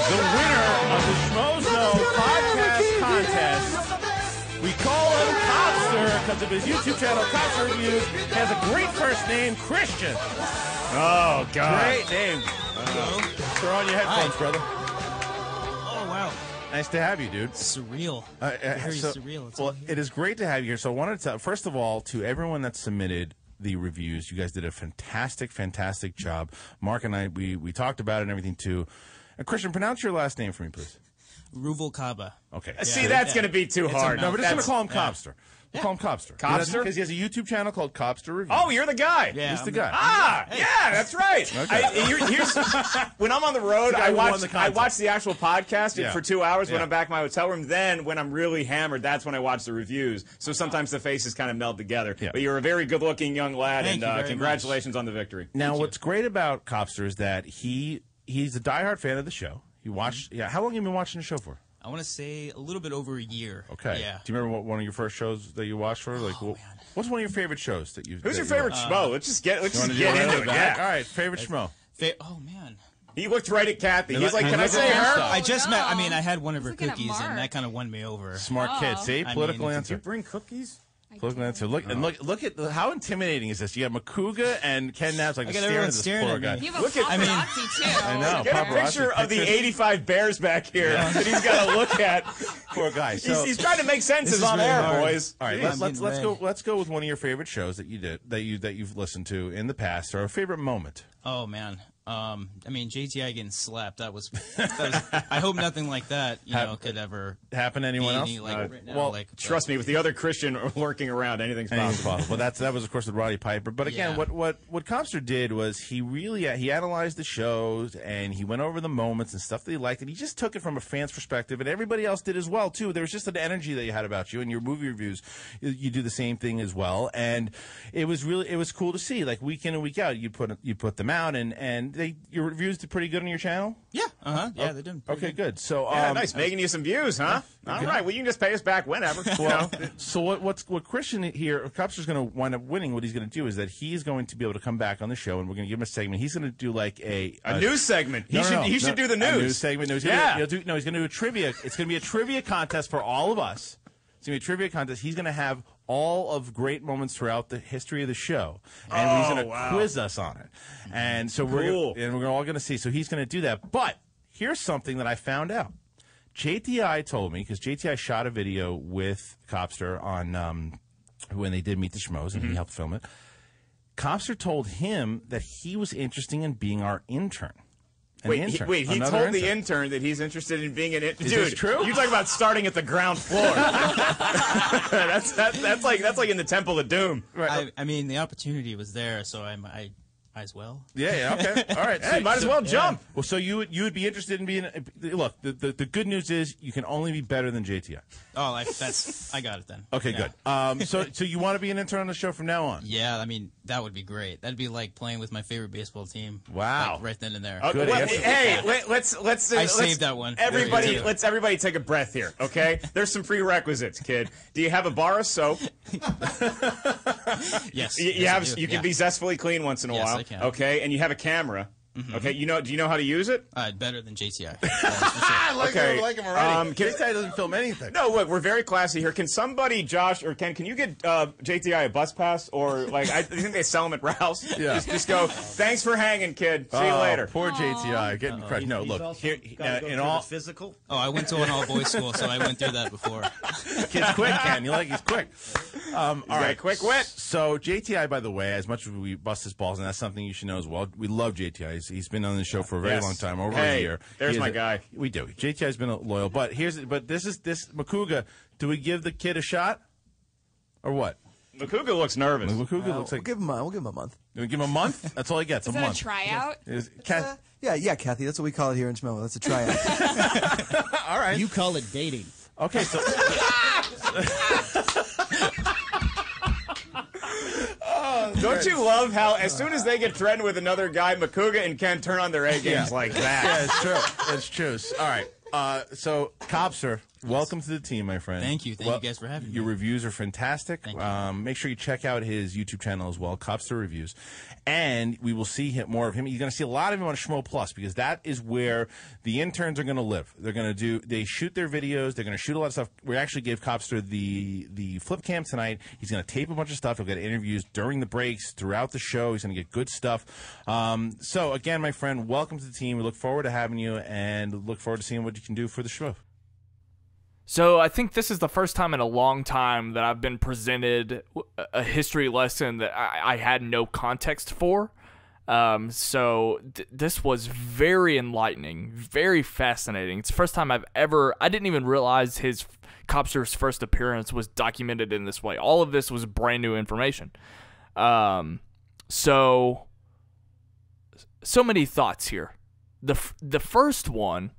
Speaker 3: the winner of the Schmoes Know podcast contest. We call him Copster because of his YouTube channel, Copster Reviews. He has a great first name, Christian.
Speaker 5: Oh, God.
Speaker 3: Great name. Throw on your headphones, brother.
Speaker 4: Wow.
Speaker 3: Nice to have you, dude.
Speaker 4: Surreal. Very surreal.
Speaker 3: It is great to have you here. So I wanted to, first of all, to everyone that submitted the reviews, you guys did a fantastic job. Mark and I, we talked about it and everything, too. And Christian, pronounce your last name for me, please.
Speaker 4: Ruvalcaba.
Speaker 3: Okay.
Speaker 5: See, that's going to be too hard.
Speaker 3: No, we're just going to call him Copster. We'll call him Copster.
Speaker 5: Copster?
Speaker 3: Because he has a YouTube channel called Copster Reviews.
Speaker 5: Oh, you're the guy.
Speaker 4: Yeah,
Speaker 3: He's the guy.
Speaker 5: Yeah, that's right.
Speaker 3: Okay.
Speaker 5: Here's when I'm on the road,
Speaker 3: The guy
Speaker 5: I
Speaker 3: who won the contest.
Speaker 5: watch the actual podcast
Speaker 3: Yeah.
Speaker 5: for 2 hours when
Speaker 3: Yeah.
Speaker 5: I'm back in my hotel room. Then, when I'm really hammered, that's when I watch the reviews. So sometimes the faces kind of meld together.
Speaker 3: Yeah.
Speaker 5: But you're a very good-looking young lad,
Speaker 4: Thank you
Speaker 5: and
Speaker 4: very
Speaker 5: congratulations on the victory.
Speaker 3: Now, what's great about Copster is that he's a diehard fan of the show. He watched. Yeah. How long have you been watching the show for?
Speaker 4: I want to say a little bit over a year.
Speaker 3: Okay.
Speaker 4: Yeah.
Speaker 3: Do you remember what one of your first shows that you watched for? Like, what's one of your favorite shows that you?
Speaker 5: Who's your favorite schmo? Let's just get into it. Yeah.
Speaker 3: All right, favorite schmo.
Speaker 4: Oh man.
Speaker 5: He looked right at Kathy. He's like,
Speaker 3: He
Speaker 5: "Can I
Speaker 3: looked
Speaker 5: say
Speaker 3: at
Speaker 5: her?"
Speaker 3: Mark.
Speaker 4: I just met. I mean, I had one of her
Speaker 6: Looking at
Speaker 4: cookies, and
Speaker 6: Mark.
Speaker 4: that kind of won me over.
Speaker 3: Smart kid. See,
Speaker 4: I
Speaker 3: political
Speaker 4: mean,
Speaker 3: answer.
Speaker 5: Bring cookies.
Speaker 3: Political answer. Look and look at how intimidating is this? You have Makuga and Ken Nabs like
Speaker 4: I got
Speaker 3: staring at
Speaker 4: everyone
Speaker 3: this
Speaker 4: staring
Speaker 3: poor
Speaker 4: at
Speaker 3: guy.
Speaker 4: me.
Speaker 6: You have a
Speaker 5: Look at-
Speaker 4: I mean-
Speaker 6: paparazzi, too.
Speaker 3: I know.
Speaker 5: Get a
Speaker 3: Paparazzi
Speaker 5: picture of the
Speaker 3: pictures.
Speaker 5: 85 Bears back here that he's got to look at.
Speaker 3: Poor guy. So,
Speaker 5: He's trying to make sense
Speaker 4: This
Speaker 5: of
Speaker 4: is
Speaker 5: on
Speaker 4: really
Speaker 5: air,
Speaker 4: hard.
Speaker 5: boys.
Speaker 3: all right,
Speaker 4: Yeah,
Speaker 3: let's go with one of your favorite shows that you did that you've listened to in the past, or a favorite moment.
Speaker 4: Oh man. I mean, JTI getting slapped. That was. I hope nothing like that, could ever
Speaker 3: Happen to anyone else?
Speaker 4: be any, right now,
Speaker 3: well,
Speaker 5: Trust me, with the other Christian lurking around, anything's
Speaker 3: Anything's
Speaker 5: possible.
Speaker 3: possible. Well, that was of course with Roddy Piper. But again,
Speaker 4: Yeah.
Speaker 3: what Copster did was he analyzed the shows and he went over the moments and stuff that he liked, and he just took it from a fan's perspective, and everybody else did as well too. There was just an energy that you had about you, and your movie reviews, you do the same thing as well, and it was cool to see. Like week in and week out, you put them out, and your reviews did pretty good on your channel.
Speaker 4: Yeah. Yeah, they did.
Speaker 3: Okay, good. So
Speaker 5: Yeah, nice. Making you some views, huh? All right. Well, you can just pay us back whenever.
Speaker 3: Well, so what Christian here, Copster's going to wind up winning. What he's going to do is that he's going to be able to come back on the show, and we're going to give him a segment. He's going to do like a
Speaker 5: news segment. He should do the
Speaker 3: A
Speaker 5: news.
Speaker 3: news segment. No, he's going to do a trivia. It's going to be a trivia contest for all of us. It's going to be a trivia contest. He's going to have all of great moments throughout the history of the show, and he's going to quiz us on it. And so we're all going to see. So he's going to do that. But here's something that I found out. JTI told me, because JTI shot a video with Copster on when they did Meet the Schmoes, and he helped film it. Copster told him that he was interested in being our intern.
Speaker 5: Wait, he told the intern that he's interested in being an intern. Dude,
Speaker 3: this true?
Speaker 5: You talk about starting at the ground floor. that's like in the Temple of Doom.
Speaker 3: Right.
Speaker 4: I mean, the opportunity was there, so I might as well.
Speaker 3: Yeah, okay. All right.
Speaker 5: Hey, might as well jump.
Speaker 3: Well, so you would be interested in being. Look, the good news is you can only be better than JTI.
Speaker 4: Oh, I got it then.
Speaker 3: Okay,
Speaker 4: Yeah.
Speaker 3: good. So you want to be an intern on the show from now on?
Speaker 4: Yeah, I mean, that would be great. That'd be like playing with my favorite baseball team.
Speaker 3: Wow.
Speaker 4: Like, right then and there.
Speaker 3: Good answer.
Speaker 5: Hey, let's
Speaker 4: I saved that one.
Speaker 5: Everybody,
Speaker 4: Yeah.
Speaker 5: let's everybody take a breath here, okay? There's some prerequisites, kid. Do you have a bar of soap?
Speaker 4: Yes.
Speaker 5: You
Speaker 4: yes, I do.
Speaker 5: can
Speaker 4: Yeah.
Speaker 5: be zestfully clean once in a
Speaker 4: Yes,
Speaker 5: while,
Speaker 4: I can.
Speaker 5: okay? And you have a camera. Okay, do you know how to use it?
Speaker 4: Better than JTI.
Speaker 3: I like
Speaker 5: Okay,
Speaker 3: him. I like him already.
Speaker 5: can-
Speaker 3: JTI doesn't film anything.
Speaker 5: No, look, we're very classy here. Can somebody, Josh or Ken, can you get JTI a bus pass? Or, like, I think they sell them at Ralph's.
Speaker 3: Yeah.
Speaker 5: Just go, thanks for hanging, kid. See you
Speaker 3: Oh,
Speaker 5: later.
Speaker 3: Poor JTI getting crushed. No, look, here, in all
Speaker 6: physical.
Speaker 4: Oh, I went to an all-boys school, so I went through that before.
Speaker 3: kid's quick, Ken. He's quick. All right,
Speaker 5: a quick wit.
Speaker 3: So JTI, by the way, as much as we bust his balls, and that's something you should know as well. We love JTI. He's been on the show for a very
Speaker 5: Yes.
Speaker 3: long time, over a
Speaker 5: Hey,
Speaker 3: year.
Speaker 5: there's
Speaker 3: He is
Speaker 5: my guy.
Speaker 3: We do. JTI's been loyal, but this Makuga. Do we give the kid a shot, or what?
Speaker 5: Makuga looks nervous.
Speaker 3: Makuga looks
Speaker 6: We'll
Speaker 3: like.
Speaker 6: give him a month.
Speaker 3: Do we give him a month? That's all he gets.
Speaker 7: Is
Speaker 3: a
Speaker 7: that
Speaker 3: month.
Speaker 7: a tryout?
Speaker 6: Yeah, Kathy. That's what we call it here in Schmoe. That's a tryout.
Speaker 3: All right.
Speaker 8: You call it dating.
Speaker 3: Okay, so.
Speaker 5: Don't you love how as soon as they get threatened with another guy, Makuga and Ken turn on their A games like that?
Speaker 3: Yeah, it's true. It's true. All right. So, Copster, welcome to the team, my friend.
Speaker 4: Thank you. Thank you guys for having me.
Speaker 3: Your reviews are fantastic.
Speaker 4: Thank you.
Speaker 3: Make sure you check out his YouTube channel as well, Copster Reviews. And we will see more of him. You're going to see a lot of him on Schmoe Plus because that is where the interns are going to live. They shoot their videos. They're going to shoot a lot of stuff. We actually gave Copster the flip cam tonight. He's going to tape a bunch of stuff. He'll get interviews during the breaks, throughout the show. He's going to get good stuff. So, again, my friend, welcome to the team. We look forward to having you and look forward to seeing what you can do for the show.
Speaker 1: So I think this is the first time in a long time that I've been presented a history lesson that I had no context for. So this was very enlightening, very fascinating. It's the first time I didn't even realize Copster's first appearance was documented in this way. All of this was brand new information. So many thoughts here. The first one,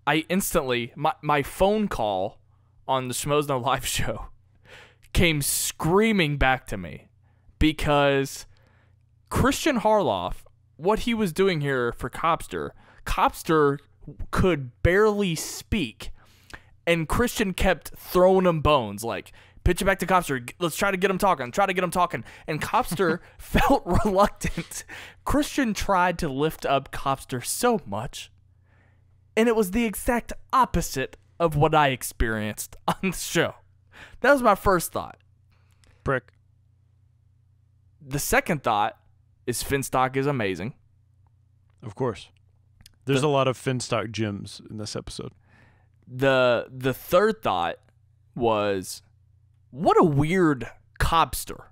Speaker 1: I instantly, my phone call on the Schmoes Know Live show came screaming back to me because Christian Harloff, what he was doing here for Copster could barely speak, and Christian kept throwing him bones, like, pitch it back to Copster, let's try to get him talking, and Copster felt reluctant. Christian tried to lift up Copster so much, and it was the exact opposite of what I experienced on the show. That was my first thought.
Speaker 2: Prick.
Speaker 1: The second thought is Finstock is amazing.
Speaker 2: Of course. There's a lot of Finstock gems in this episode.
Speaker 1: The third thought was, what a weird Copster.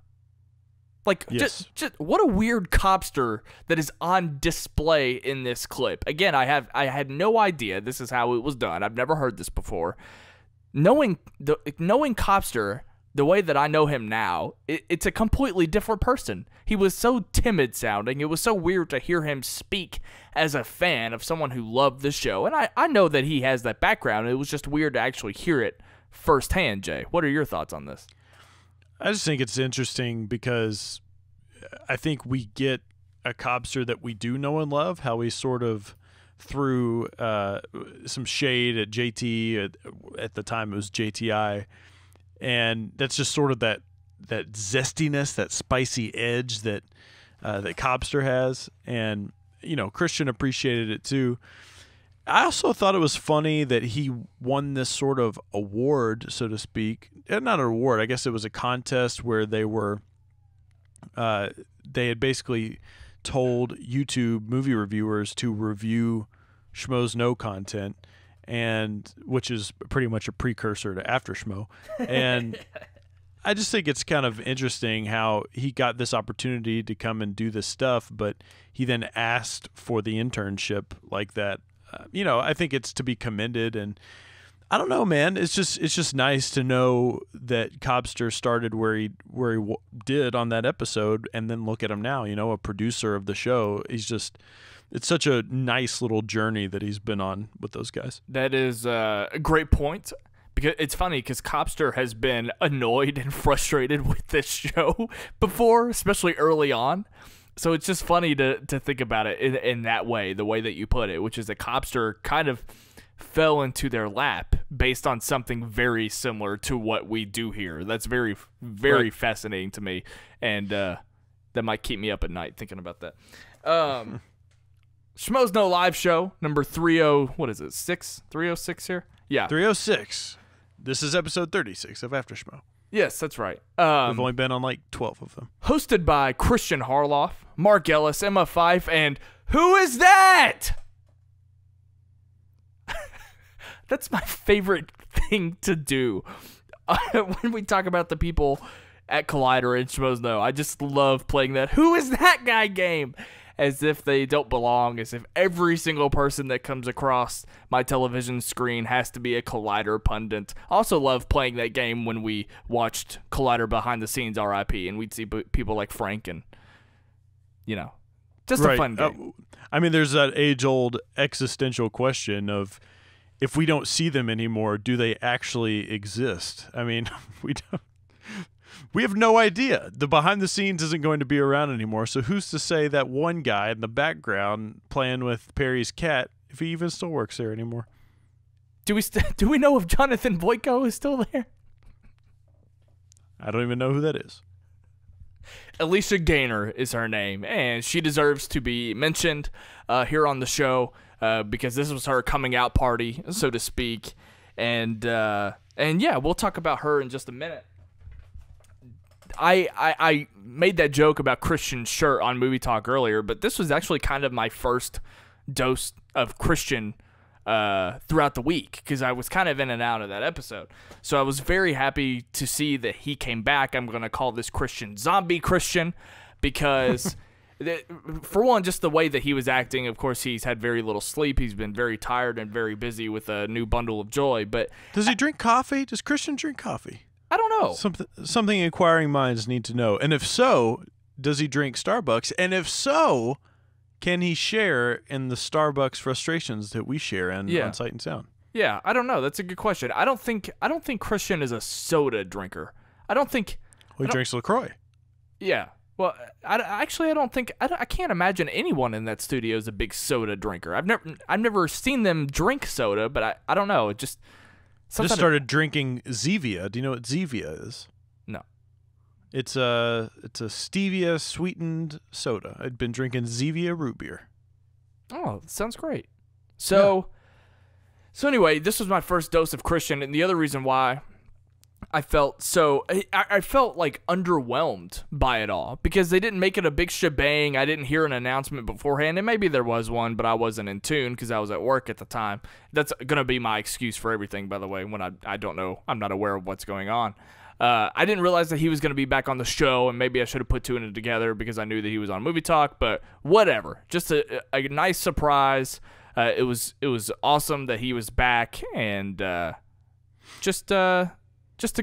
Speaker 1: Like,
Speaker 2: Yes.
Speaker 1: just what a weird Copster that is on display in this clip. Again, I had no idea this is how it was done. I've never heard this before. Knowing Copster the way that I know him now, it's a completely different person. He was so timid sounding. It was so weird to hear him speak as a fan of someone who loved the show. And I know that he has that background. It was just weird to actually hear it firsthand, Jay. What are your thoughts on this?
Speaker 2: I just think it's interesting because I think we get a Copster that we do know and love, how he sort of threw some shade at JT. At the time, it was JTI. And that's just sort of that zestiness, that spicy edge that Copster has. And, Christian appreciated it too. I also thought it was funny that he won this sort of award, so to speak. Not an award, I guess it was a contest where they had basically told YouTube movie reviewers to review Schmoes Know content, and which is pretty much a precursor to After Schmoe. And I just think it's kind of interesting how he got this opportunity to come and do this stuff, but he then asked for the internship like that. I think it's to be commended, and I don't know, man. It's just nice to know that Copster started where he did on that episode, and then look at him now. A producer of the show. It's such a nice little journey that he's been on with those guys.
Speaker 1: That is a great point. Because it's funny because Copster has been annoyed and frustrated with this show before, especially early on. So it's just funny to think about it in that way, the way that you put it, which is that Copster kind of fell into their lap based on something very similar to what we do here. That's very, very fascinating to me, and that might keep me up at night thinking about that. Schmoes Know Live Show, number 306 here? Yeah.
Speaker 2: 306. This is episode 36 of After Schmoe.
Speaker 1: Yes, that's right.
Speaker 2: We've only been on like 12 of them.
Speaker 1: Hosted by Christian Harloff, Mark Ellis, Emma Fife, and who is that? That's my favorite thing to do when we talk about the people at Collider and Schmoes Know. I just love playing that who is that guy game as if they don't belong, as if every single person that comes across my television screen has to be a Collider pundit. I also love playing that game when we watched Collider Behind the Scenes RIP, and we'd see people like Frank and, just a fun game.
Speaker 2: I mean, there's that age-old existential question of, if we don't see them anymore, do they actually exist? I mean, we have no idea. The behind the scenes isn't going to be around anymore, so who's to say that one guy in the background playing with Perry's cat, if he even still works there anymore?
Speaker 1: Do we know if Jonathan Boyko is still there?
Speaker 2: I don't even know who that is.
Speaker 1: Alicia Gaynor is her name, and she deserves to be mentioned here on the show. Because this was her coming out party, so to speak, and yeah, we'll talk about her in just a minute. I made that joke about Christian's shirt on Movie Talk earlier, but this was actually kind of my first dose of Christian throughout the week, because I was kind of in and out of that episode. So I was very happy to see that he came back. I'm going to call this Christian Zombie Christian, because for one, just the way that he was acting. Of course, he's had very little sleep. He's been very tired and very busy with a new bundle of joy. But
Speaker 2: does he drink coffee? Does Christian drink coffee?
Speaker 1: I don't know.
Speaker 2: Something inquiring minds need to know. And if so, does he drink Starbucks? And if so, can he share in the Starbucks frustrations that we share on Sight and Sound?
Speaker 1: Yeah, I don't know. That's a good question. I don't think Christian is a soda drinker. I don't think.
Speaker 2: Well, he drinks LaCroix.
Speaker 1: Yeah. Well, I can't imagine anyone in that studio is a big soda drinker. I've never seen them drink soda, but I don't know. It just
Speaker 2: started drinking Zevia. Do you know what Zevia is?
Speaker 1: No.
Speaker 2: It's a stevia sweetened soda. I'd been drinking Zevia root beer.
Speaker 1: Oh, sounds great. So anyway, this was my first dose of Christian, and the other reason why I felt like underwhelmed by it all, because they didn't make it a big shebang. I didn't hear an announcement beforehand, and maybe there was one, but I wasn't in tune because I was at work at the time. That's going to be my excuse for everything, by the way, when I don't know, I'm not aware of what's going on. I didn't realize that he was going to be back on the show, and maybe I should have put two and two together because I knew that he was on Movie Talk, but whatever. Just a nice surprise. It was awesome that he was back, and just a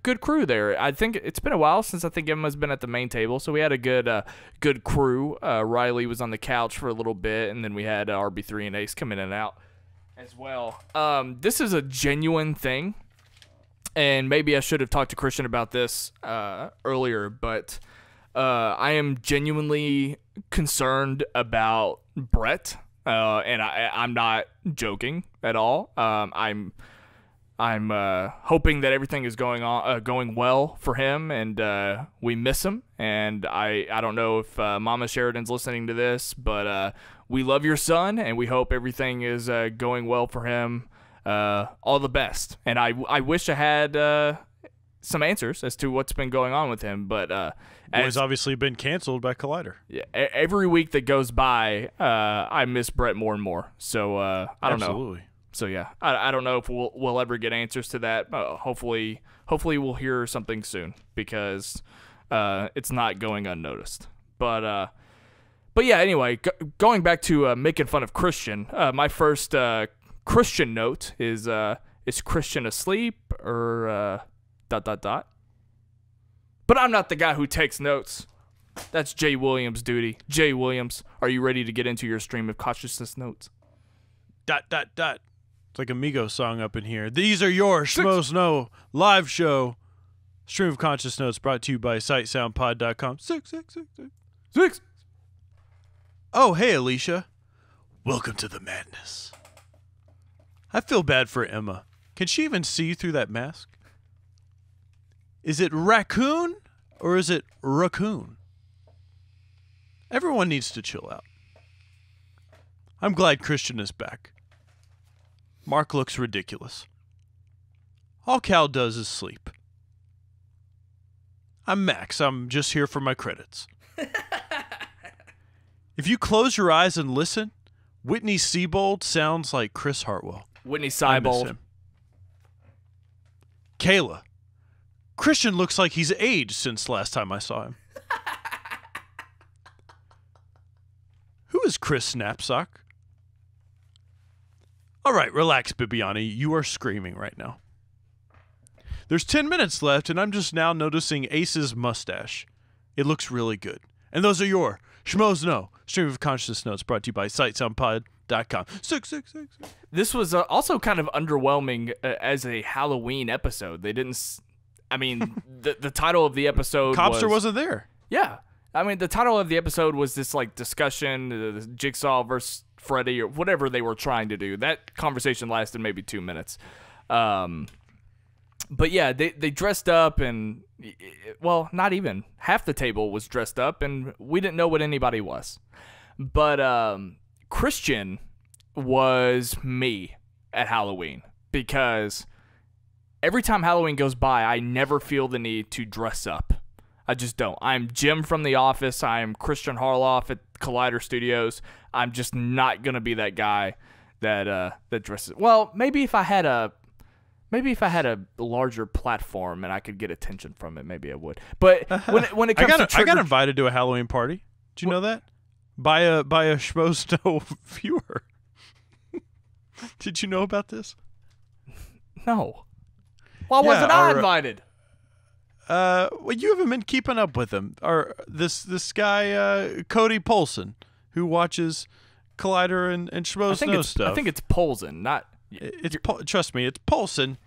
Speaker 1: good crew there. I think it's been a while since I think Emma's been at the main table, so we had a good crew. Riley was on the couch for a little bit, and then we had RB3 and Ace come in and out as well. This is a genuine thing, and maybe I should have talked to Christian about this earlier, but I am genuinely concerned about Brett, and I'm not joking at all. I'm hoping that everything is going well for him, and we miss him. And I don't know if Mama Sheridan's listening to this, but we love your son, and we hope everything is going well for him. All the best. And I wish I had some answers as to what's been going on with him, but
Speaker 2: he's obviously been canceled by Collider.
Speaker 1: Yeah, every week that goes by, I miss Brett more and more. So I don't know. So yeah, I don't know if we'll ever get answers to that. Hopefully we'll hear something soon, because it's not going unnoticed. But yeah. Anyway, going back to making fun of Christian. My first Christian note is Christian asleep or ... But I'm not the guy who takes notes. That's Jay Williams' duty. Jay Williams, are you ready to get into your stream of consciousness notes? ...
Speaker 2: It's like a Migos song up in here. These are your Schmoes Know live show. Stream of conscious notes brought to you by sightsoundpod.com. 6. Oh, hey, Alicia. Welcome to the madness. I feel bad for Emma. Can she even see through that mask? Is it raccoon or is it raccoon? Everyone needs to chill out. I'm glad Christian is back. Mark looks ridiculous. All Cal does is sleep. I'm Max. I'm just here for my credits. If you close your eyes and listen, Whitney Seibold sounds like Chris Hartwell.
Speaker 1: Whitney
Speaker 2: I miss
Speaker 1: Seibold.
Speaker 2: him. Kayla. Christian looks like he's aged since last time I saw him. Who is Chris Snapsock? All right, relax, Bibiani. You are screaming right now. There's 10 minutes left, and I'm just now noticing Ace's mustache. It looks really good. And those are your Schmoes Know, Stream of Consciousness Notes, brought to you by SiteSoundPod.com. 666.
Speaker 1: This was also kind of underwhelming as a Halloween episode. They didn't. I mean, the title of the episode.
Speaker 2: Copster wasn't there.
Speaker 1: Yeah, I mean, the title of the episode was this like discussion, the Jigsaw versus Freddy or whatever they were trying to do. That conversation lasted maybe 2 minutes. But yeah, they dressed up and, well, not even. Half the table was dressed up and we didn't know what anybody was. But Christian was me at Halloween because every time Halloween goes by, I never feel the need to dress up. I just don't. I'm Jim from The Office. I'm Christian Harloff at Collider Studios. I'm just not going to be that guy that dresses. Well, maybe if I had a larger platform and I could get attention from it, maybe I would. But when it comes
Speaker 2: I got invited to a Halloween party. Did you know that? By a Schmoes Know viewer. Did you know about this?
Speaker 1: No. Why wasn't I invited?
Speaker 2: Well, you haven't been keeping up with him. Or this guy, Cody Polson, who watches Collider and Schmoes Know stuff.
Speaker 1: I think it's Polson, not.
Speaker 2: Trust me, it's Polson.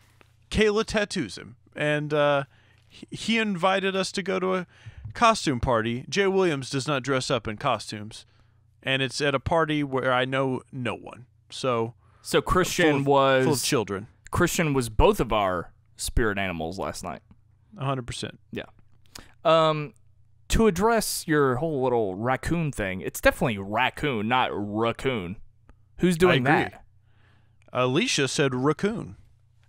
Speaker 2: Kayla tattoos him, and he invited us to go to a costume party. Jaye Williams does not dress up in costumes, and it's at a party where I know no one. So
Speaker 1: Christian
Speaker 2: full of children.
Speaker 1: Christian was both of our spirit animals last night.
Speaker 2: 100%.
Speaker 1: Yeah. To address your whole little raccoon thing, it's definitely raccoon, not raccoon. Who's doing that?
Speaker 2: Alicia said raccoon.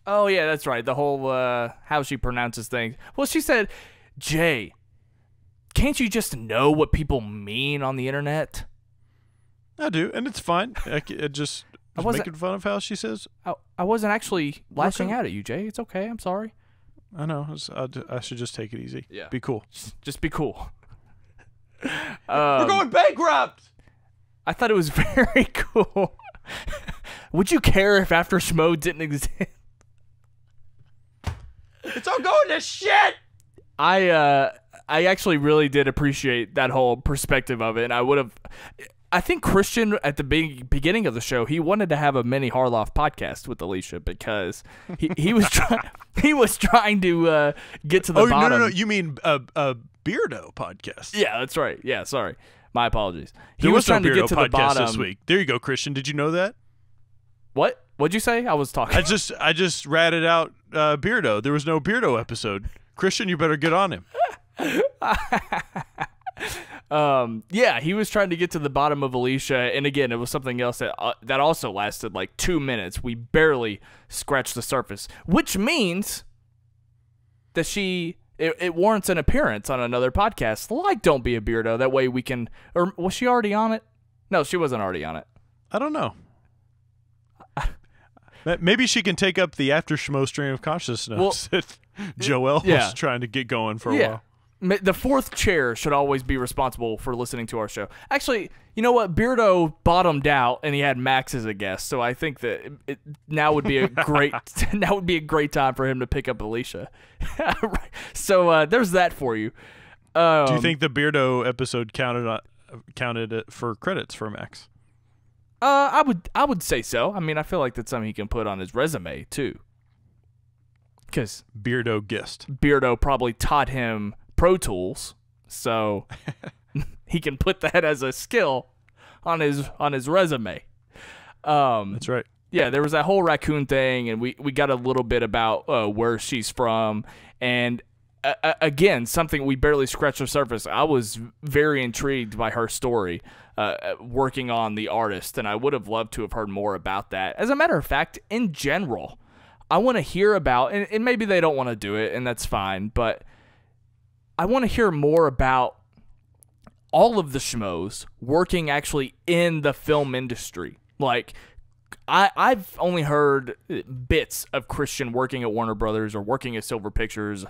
Speaker 1: Oh, yeah, that's right. The whole how she pronounces things. Well, she said, Jay, can't you just know what people mean on the internet?
Speaker 2: I do, and it's fine. I just was making fun of how she says.
Speaker 1: I wasn't actually lashing out at you, Jay. It's okay. I'm sorry.
Speaker 2: I know. I should just take it easy.
Speaker 1: Yeah.
Speaker 2: Be cool.
Speaker 1: Just be cool.
Speaker 2: We're going bankrupt!
Speaker 1: I thought it was very cool. Would you care if After Schmoe didn't exist?
Speaker 2: It's all going to shit!
Speaker 1: I actually really did appreciate that whole perspective of it, and I think Christian, at the beginning of the show, he wanted to have a mini Harloff podcast with Alicia because he was trying to get to the bottom.
Speaker 2: No. You mean a Beardo podcast?
Speaker 1: Yeah, that's right. Yeah, sorry. My apologies.
Speaker 2: He was trying to get to the bottom this week. There you go, Christian. Did you know that?
Speaker 1: What? What'd you say? I was talking.
Speaker 2: I just ratted out Beardo. There was no Beardo episode. Christian, you better get on him.
Speaker 1: Yeah, he was trying to get to the bottom of Alicia, and again, it was something else that also lasted like 2 minutes. We barely scratched the surface, which means that it warrants an appearance on another podcast. Like, Don't Be a Beardo. That way we can. Or was she already on it? No, she wasn't already on it.
Speaker 2: I don't know. Maybe she can take up the After Schmoe Stream of Consciousness that Joel was trying to get going for a while.
Speaker 1: The fourth chair should always be responsible for listening to our show. Actually, you know what? Beardo bottomed out, and he had Max as a guest. So I think that now would be a great time for him to pick up Alicia. So there's that for you.
Speaker 2: Do you think the Beardo episode counted for credits for Max?
Speaker 1: I would say so. I mean, I feel like that's something he can put on his resume too. Because
Speaker 2: Beardo guest.
Speaker 1: Beardo probably taught him Pro Tools, so he can put that as a skill on his resume.
Speaker 2: That's right.
Speaker 1: Yeah, there was that whole raccoon thing, and we got a little bit about where she's from, and again, something we barely scratched the surface. I was very intrigued by her story, working on The Artist, and I would have loved to have heard more about that. As a matter of fact, in general, I want to hear about, and maybe they don't want to do it, and that's fine, but I want to hear more about all of the Schmoes working actually in the film industry. Like, I've only heard bits of Christian working at Warner Brothers or working at Silver Pictures,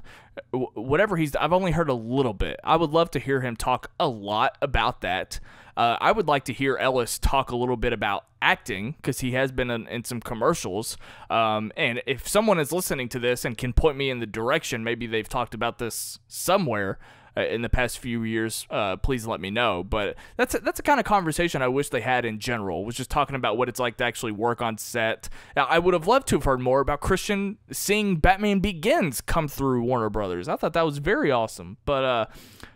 Speaker 1: whatever I've only heard a little bit. I would love to hear him talk a lot about that. I would like to hear Ellis talk a little bit about acting, because he has been in some commercials. And if someone is listening to this and can point me in the direction, maybe they've talked about this somewhere in the past few years, please let me know. But that's a kind of conversation I wish they had in general, was just talking about what it's like to actually work on set. Now, I would have loved to have heard more about Christian seeing Batman Begins come through Warner Brothers. I thought that was very awesome. But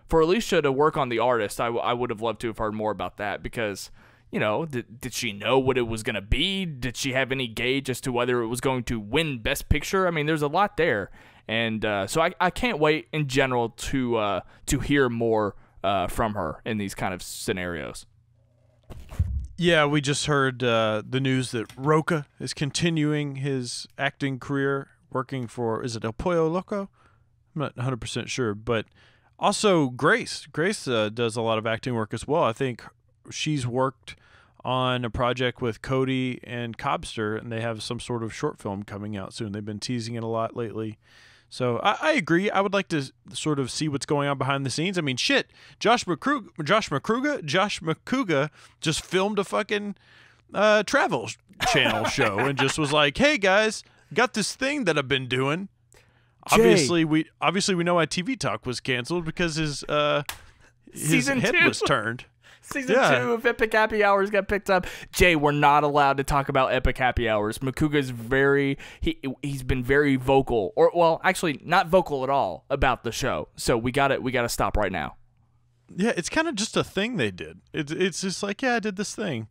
Speaker 1: for Alicia to work on The Artist, I would have loved to have heard more about that, because, you know, did she know what it was going to be? Did she have any gauge as to whether it was going to win Best Picture? I mean, there's a lot there. And so I can't wait in general to hear more from her in these kind of scenarios.
Speaker 2: Yeah, we just heard the news that Roca is continuing his acting career, working for, is it El Pollo Loco? I'm not 100% sure, but also Grace. Grace does a lot of acting work as well. I think she's worked on a project with Cody and Cobster, and they have some sort of short film coming out soon. They've been teasing it a lot lately. So I agree. I would like to sort of see what's going on behind the scenes. I mean, shit, Josh McCouga just filmed a fucking travel channel show and just was like, "Hey guys, got this thing that I've been doing." Obviously, we know why TV Talk was canceled, because his
Speaker 1: Season
Speaker 2: head
Speaker 1: 2
Speaker 2: was turned.
Speaker 1: Season 2 of Epic Happy Hours got picked up. Jay, we're not allowed to talk about Epic Happy Hours. Makuga's he's been very vocal, or, well, actually not vocal at all about the show. So we got to stop right now.
Speaker 2: Yeah, it's kind of just a thing they did. It's just like, yeah, I did this thing.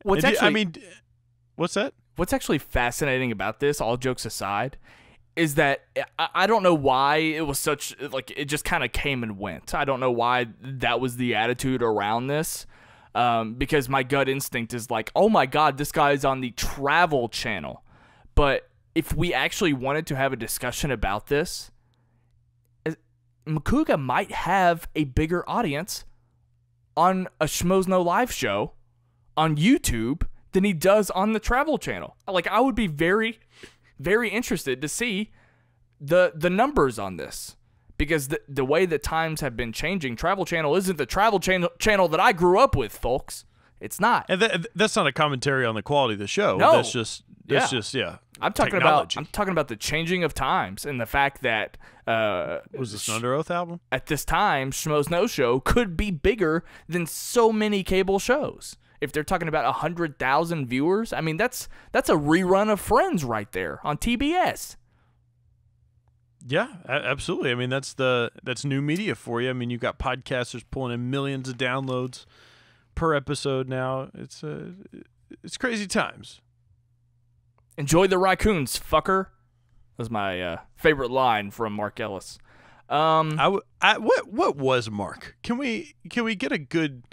Speaker 1: What's
Speaker 2: that?
Speaker 1: What's actually fascinating about this, all jokes aside, is that I don't know why it was such, like, it just kind of came and went. I don't know why that was the attitude around this, because my gut instinct is like, oh my God, this guy's on the Travel Channel. But if we actually wanted to have a discussion about this, Makuga might have a bigger audience on a Schmoes Know Live show on YouTube than he does on the Travel Channel. Like, I would be very, very interested to see the numbers on this, because the way that times have been changing, Travel Channel isn't the Travel Channel that I grew up with, folks. It's not.
Speaker 2: And that's not a commentary on the quality of the show.
Speaker 1: No.
Speaker 2: That's just
Speaker 1: I'm talking
Speaker 2: technology.
Speaker 1: about the changing of times, and the fact that
Speaker 2: was this an Under Oath album?
Speaker 1: At this time, Schmoes Know Show could be bigger than so many cable shows. If they're talking about 100,000 viewers, I mean, that's a rerun of Friends right there on TBS.
Speaker 2: Yeah, absolutely. I mean, that's new media for you. I mean, you've got podcasters pulling in millions of downloads per episode now. It's crazy times.
Speaker 1: Enjoy the raccoons, fucker. That's my favorite line from Mark Ellis.
Speaker 2: What was Mark? Can we get a good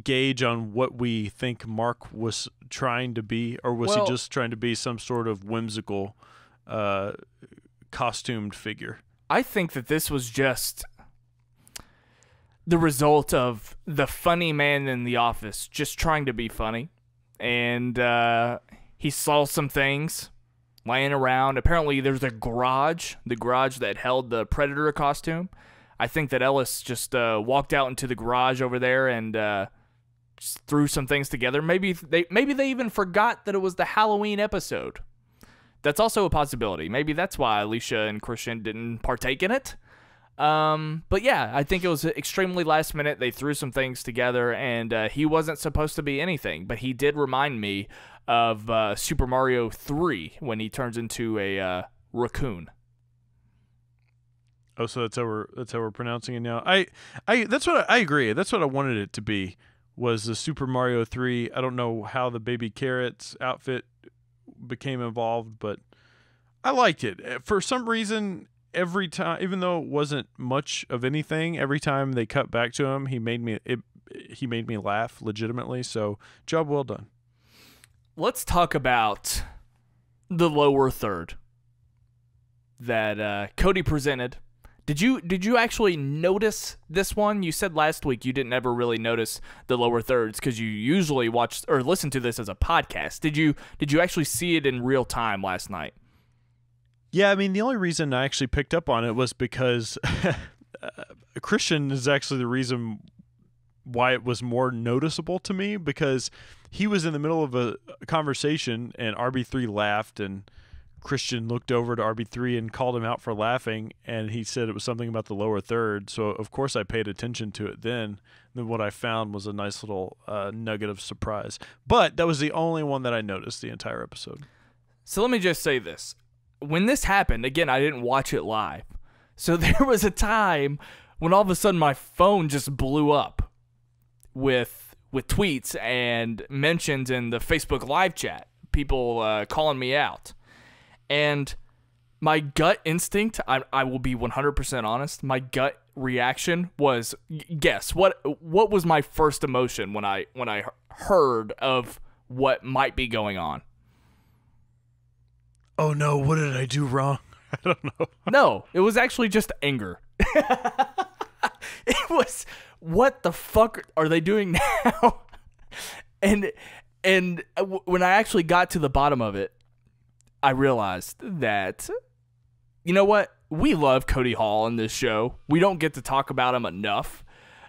Speaker 2: gauge on what we think Mark was trying to be, or was he just trying to be some sort of whimsical costumed figure?
Speaker 1: I think that this was just the result of the funny man in the office just trying to be funny, and he saw some things laying around. Apparently there's the garage that held the Predator costume. I think that Ellis just walked out into the garage over there and just threw some things together. Maybe they even forgot that it was the Halloween episode. That's also a possibility. Maybe that's why Alicia and Christian didn't partake in it. But yeah, I think it was extremely last minute. They threw some things together, and he wasn't supposed to be anything, but he did remind me of Super Mario 3 when he turns into a raccoon.
Speaker 2: Oh, so that's how we're pronouncing it now. I agree. That's what I wanted it to be, was the Super Mario 3. I don't know how the Baby Carrot's outfit became involved, but I liked it. For some reason, every time, even though it wasn't much of anything, every time they cut back to him, he made me laugh legitimately. So job well done.
Speaker 1: Let's talk about the lower third that Cody presented. Did you actually notice this one? You said last week you didn't ever really notice the lower thirds because you usually watch or listen to this as a podcast. Did you actually see it in real time last night?
Speaker 2: Yeah, I mean, the only reason I actually picked up on it was because Christian is actually the reason why it was more noticeable to me, because he was in the middle of a conversation and RB3 laughed, and Christian looked over to RB3 and called him out for laughing, and he said it was something about the lower third. So, of course, I paid attention to it then. And then what I found was a nice little nugget of surprise. But that was the only one that I noticed the entire episode.
Speaker 1: So let me just say this. When this happened, again, I didn't watch it live. So there was a time when all of a sudden my phone just blew up with tweets and mentions in the Facebook live chat, people calling me out. And my gut instinct, I will be 100% honest, my gut reaction was, guess, what was my first emotion when I heard of what might be going on?
Speaker 2: Oh no, what did I do wrong? I don't know.
Speaker 1: No, it was actually just anger. It was, what the fuck are they doing now? And when I actually got to the bottom of it, I realized that, you know what? We love Cody Hall in this show. We don't get to talk about him enough.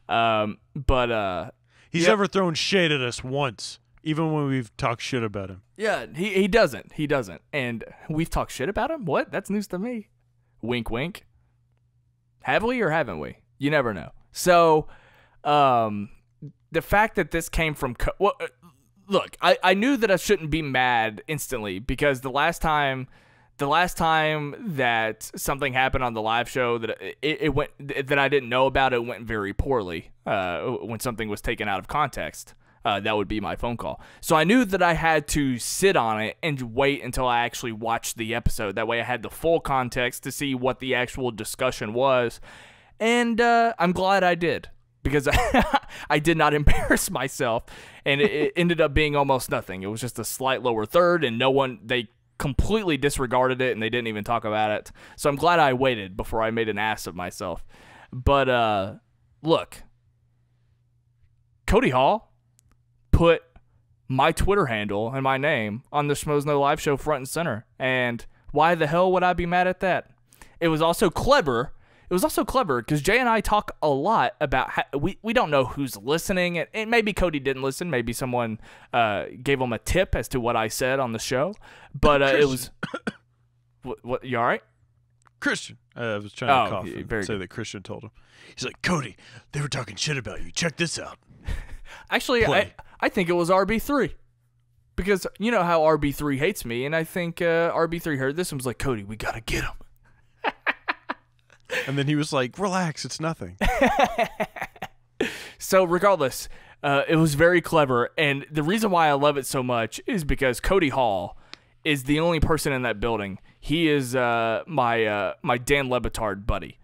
Speaker 1: But
Speaker 2: he's never thrown shade at us once, even when we've talked shit about him.
Speaker 1: Yeah, he doesn't. He doesn't. And we've talked shit about him? What? That's news to me. Wink, wink. Have we or haven't we? You never know. So, the fact that this came from... Look, I knew that I shouldn't be mad instantly because the last time that something happened on the live show that it went that I didn't know about, it went very poorly. When something was taken out of context, that would be my phone call. So I knew that I had to sit on it and wait until I actually watched the episode. That way I had the full context to see what the actual discussion was, and I'm glad I did. Because I did not embarrass myself, and it ended up being almost nothing. It was just a slight lower third, and they completely disregarded it, and they didn't even talk about it. So I'm glad I waited before I made an ass of myself. But, look, Cody Hall put my Twitter handle and my name on the Schmoes Know Live show front and center, and why the hell would I be mad at that? It was also clever. It was also clever because Jay and I talk a lot about how we don't know who's listening, and maybe Cody didn't listen. Maybe someone gave him a tip as to what I said on the show. But it was what? You all right?
Speaker 2: Christian. I was trying to cough and say
Speaker 1: good.
Speaker 2: that Christian told him. He's like, Cody, they were talking shit about you. Check this out.
Speaker 1: Actually, I think it was RB3. Because you know how RB3 hates me, and I think RB3 heard this and was like, Cody, we got to get him.
Speaker 2: And then he was like, relax, it's nothing.
Speaker 1: So regardless, it was very clever. And the reason why I love it so much is because Cody Hall is the only person in that building. He is my Dan Le Batard buddy.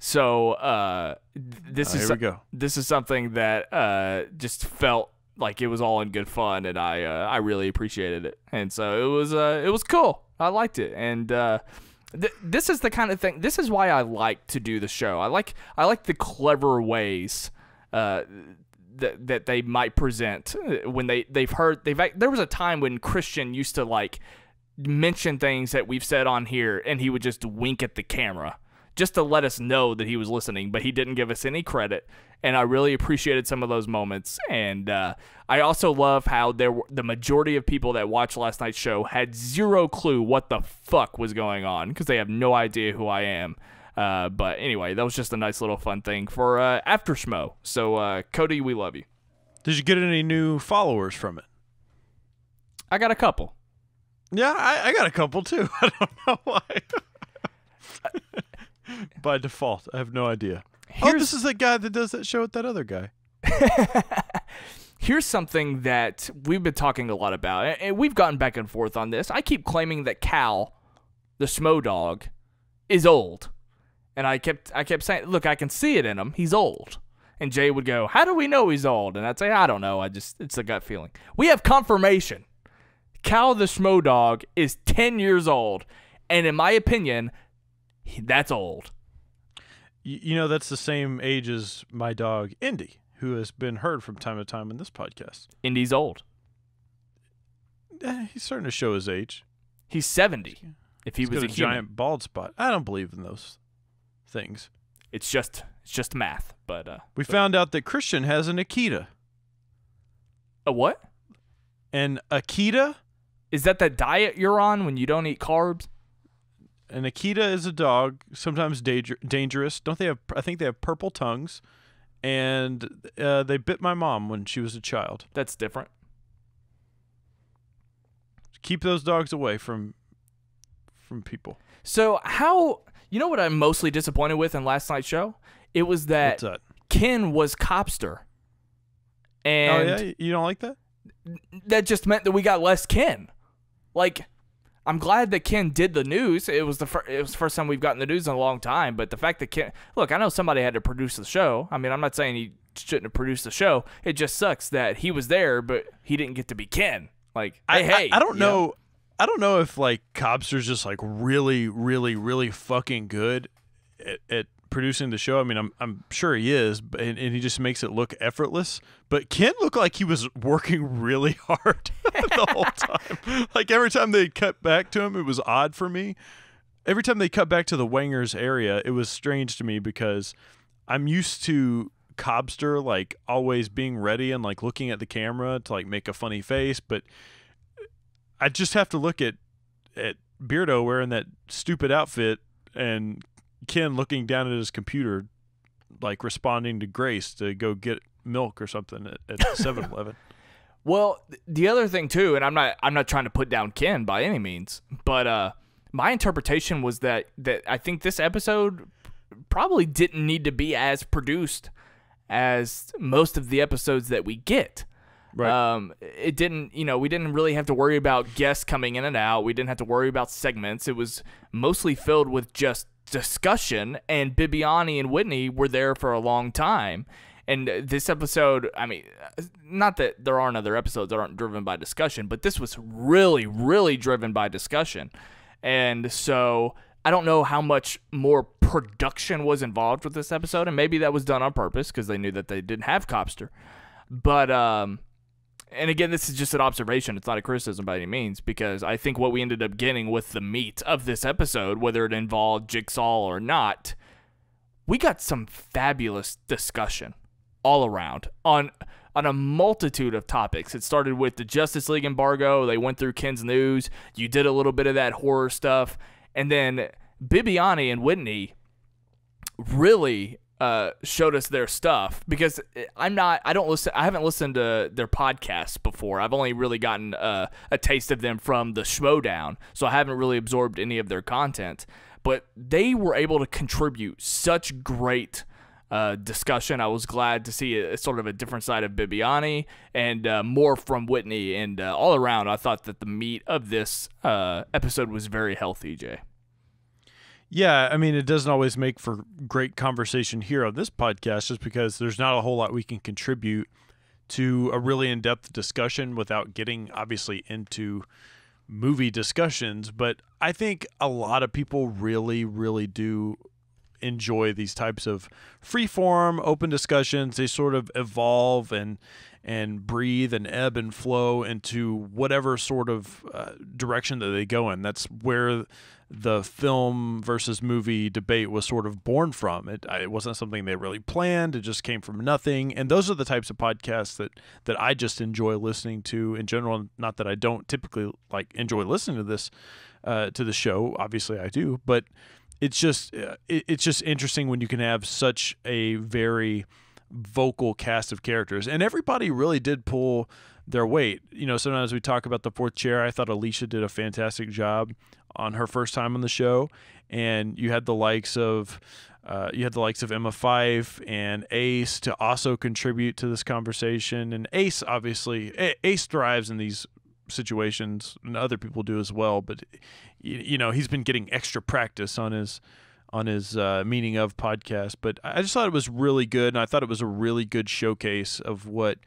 Speaker 1: So this is something that just felt like it was all in good fun, and I really appreciated it. And so it was cool. I liked it. And this is the kind of thing. This is why I like to do the show. I like the clever ways that they might present when there was a time when Christian used to like mention things that we've said on here, and he would just wink at the camera just to let us know that he was listening, but he didn't give us any credit. And I really appreciated some of those moments. And I also love how the majority of people that watched last night's show had zero clue what the fuck was going on because they have no idea who I am. But anyway, that was just a nice little fun thing for After Schmoe. So, Cody, we love you.
Speaker 2: Did you get any new followers from it?
Speaker 1: I got a couple.
Speaker 2: Yeah, I got a couple too. I don't know why. By default, I have no idea. This is the guy that does that show with that other guy.
Speaker 1: Here's something that we've been talking a lot about, and we've gotten back and forth on this. I keep claiming that Cal, the Schmoe dog, is old. And I kept saying, look, I can see it in him. He's old. And Jay would go, how do we know he's old? And I'd say, I don't know. It's a gut feeling. We have confirmation. Cal the Schmoe dog is 10 years old. And in my opinion, that's old.
Speaker 2: You know, that's the same age as my dog, Indy, who has been heard from time to time in this podcast.
Speaker 1: Indy's old.
Speaker 2: He's starting to show his age.
Speaker 1: He's 70. If he
Speaker 2: He's
Speaker 1: was
Speaker 2: got
Speaker 1: a
Speaker 2: a
Speaker 1: human.
Speaker 2: giant bald spot. I don't believe in those things.
Speaker 1: It's just math. But
Speaker 2: We found out that Christian has an Akita.
Speaker 1: a what?
Speaker 2: An Akita?
Speaker 1: Is that the diet you're on when you don't eat carbs?
Speaker 2: An Akita is a dog, sometimes dangerous. Don't they have? I think they have purple tongues, and they bit my mom when she was a child.
Speaker 1: That's different.
Speaker 2: Keep those dogs away from people.
Speaker 1: So you know what I'm mostly disappointed with in last night's show? It was that
Speaker 2: What's that?
Speaker 1: Ken was Copster. And
Speaker 2: Oh yeah, you don't like that?
Speaker 1: that just meant that we got less Ken. Like, I'm glad that Ken did the news. It was the first time we've gotten the news in a long time. But the fact that Ken, look, I know somebody had to produce the show. I mean, I'm not saying he shouldn't have produced the show. It just sucks that he was there, but he didn't get to be Ken. Like, hey,
Speaker 2: I don't know. I don't know if like Cobster's just like really, really, really fucking good at producing the show. I mean, I'm sure he is, and he just makes it look effortless. But Ken looked like he was working really hard the whole time. Like every time they cut back to him, it was odd for me. Every time they cut back to the Wangers area, it was strange to me because I'm used to Cobster like always being ready and like looking at the camera to like make a funny face, but I just have to look at Beardo wearing that stupid outfit and Ken looking down at his computer, like responding to Grace to go get milk or something at 7-Eleven.
Speaker 1: Well, the other thing too, and I'm not trying to put down Ken by any means, but my interpretation was that I think this episode probably didn't need to be as produced as most of the episodes that we get.
Speaker 2: Right.
Speaker 1: It didn't, we didn't really have to worry about guests coming in and out. We didn't have to worry about segments. It was mostly filled with just discussion, and Bibiani and Whitney were there for a long time. And this episode, I mean, not that there aren't other episodes that aren't driven by discussion, but this was really, really driven by discussion. And so I don't know how much more production was involved with this episode, and maybe that was done on purpose because they knew that they didn't have Cobster. But and again, this is just an observation. It's not a criticism by any means, because I think what we ended up getting with the meat of this episode, whether it involved Jigsaw or not, we got some fabulous discussion all around on a multitude of topics. It started with the Justice League embargo. They went through Ken's news. You did a little bit of that horror stuff. And then Bibiani and Whitney really showed us their stuff, because I haven't listened to their podcasts before. I've only really gotten a taste of them from the Schmoedown, so I haven't really absorbed any of their content. But they were able to contribute such great discussion. I was glad to see a sort of a different side of Bibiani and more from Whitney, and all around, I thought that the meat of this episode was very healthy, Jay.
Speaker 2: Yeah, I mean, it doesn't always make for great conversation here on this podcast just because there's not a whole lot we can contribute to a really in-depth discussion without getting, obviously, into movie discussions. But I think a lot of people really, really do enjoy these types of free-form, open discussions. They sort of evolve and breathe and ebb and flow into whatever sort of direction that they go in. That's where the film versus movie debate was sort of born from. It wasn't something they really planned. It just came from nothing. And those are the types of podcasts that I just enjoy listening to in general. Not that I don't typically like enjoy listening to this to the show. Obviously I do, but it's just interesting when you can have such a very vocal cast of characters, and everybody really did pull their weight. Sometimes we talk about the fourth chair. I thought Alicia did a fantastic job on her first time on the show, and you had the likes of Emma Fyfe and Ace to also contribute to this conversation. And Ace thrives in these situations, and other people do as well. But he's been getting extra practice on on his Meaning of podcast. But I just thought it was really good, and I thought it was a really good showcase of what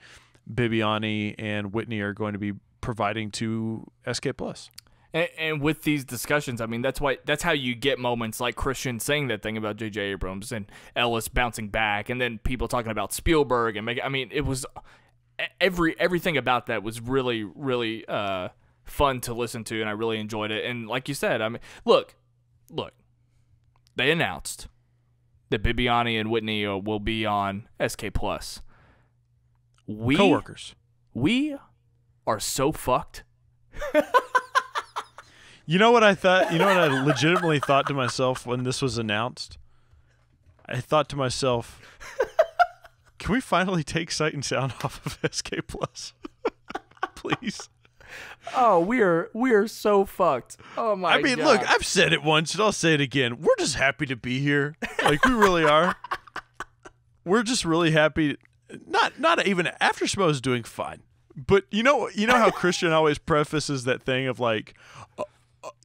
Speaker 2: Bibiani and Whitney are going to be providing to SK Plus.
Speaker 1: And with these discussions, I mean, that's how you get moments like Christian saying that thing about J.J. Abrams and Ellis bouncing back, and then people talking about Spielberg and it was everything about that was really, really fun to listen to, and I really enjoyed it. And like you said, I mean, look, they announced that Bibiani and Whitney will be on SK Plus.
Speaker 2: Coworkers.
Speaker 1: We are so fucked.
Speaker 2: You know what I thought? You know what I legitimately thought to myself when this was announced? I thought to myself, can we finally take Sight and Sound off of SK Plus? Please.
Speaker 1: Oh, we are so fucked. Oh my god.
Speaker 2: I mean,
Speaker 1: God.
Speaker 2: look, I've said it once and I'll say it again. We're just happy to be here. Like, we really are. We're just really happy. Not even After Schmoe is doing fine. But you know how Christian always prefaces that thing of like,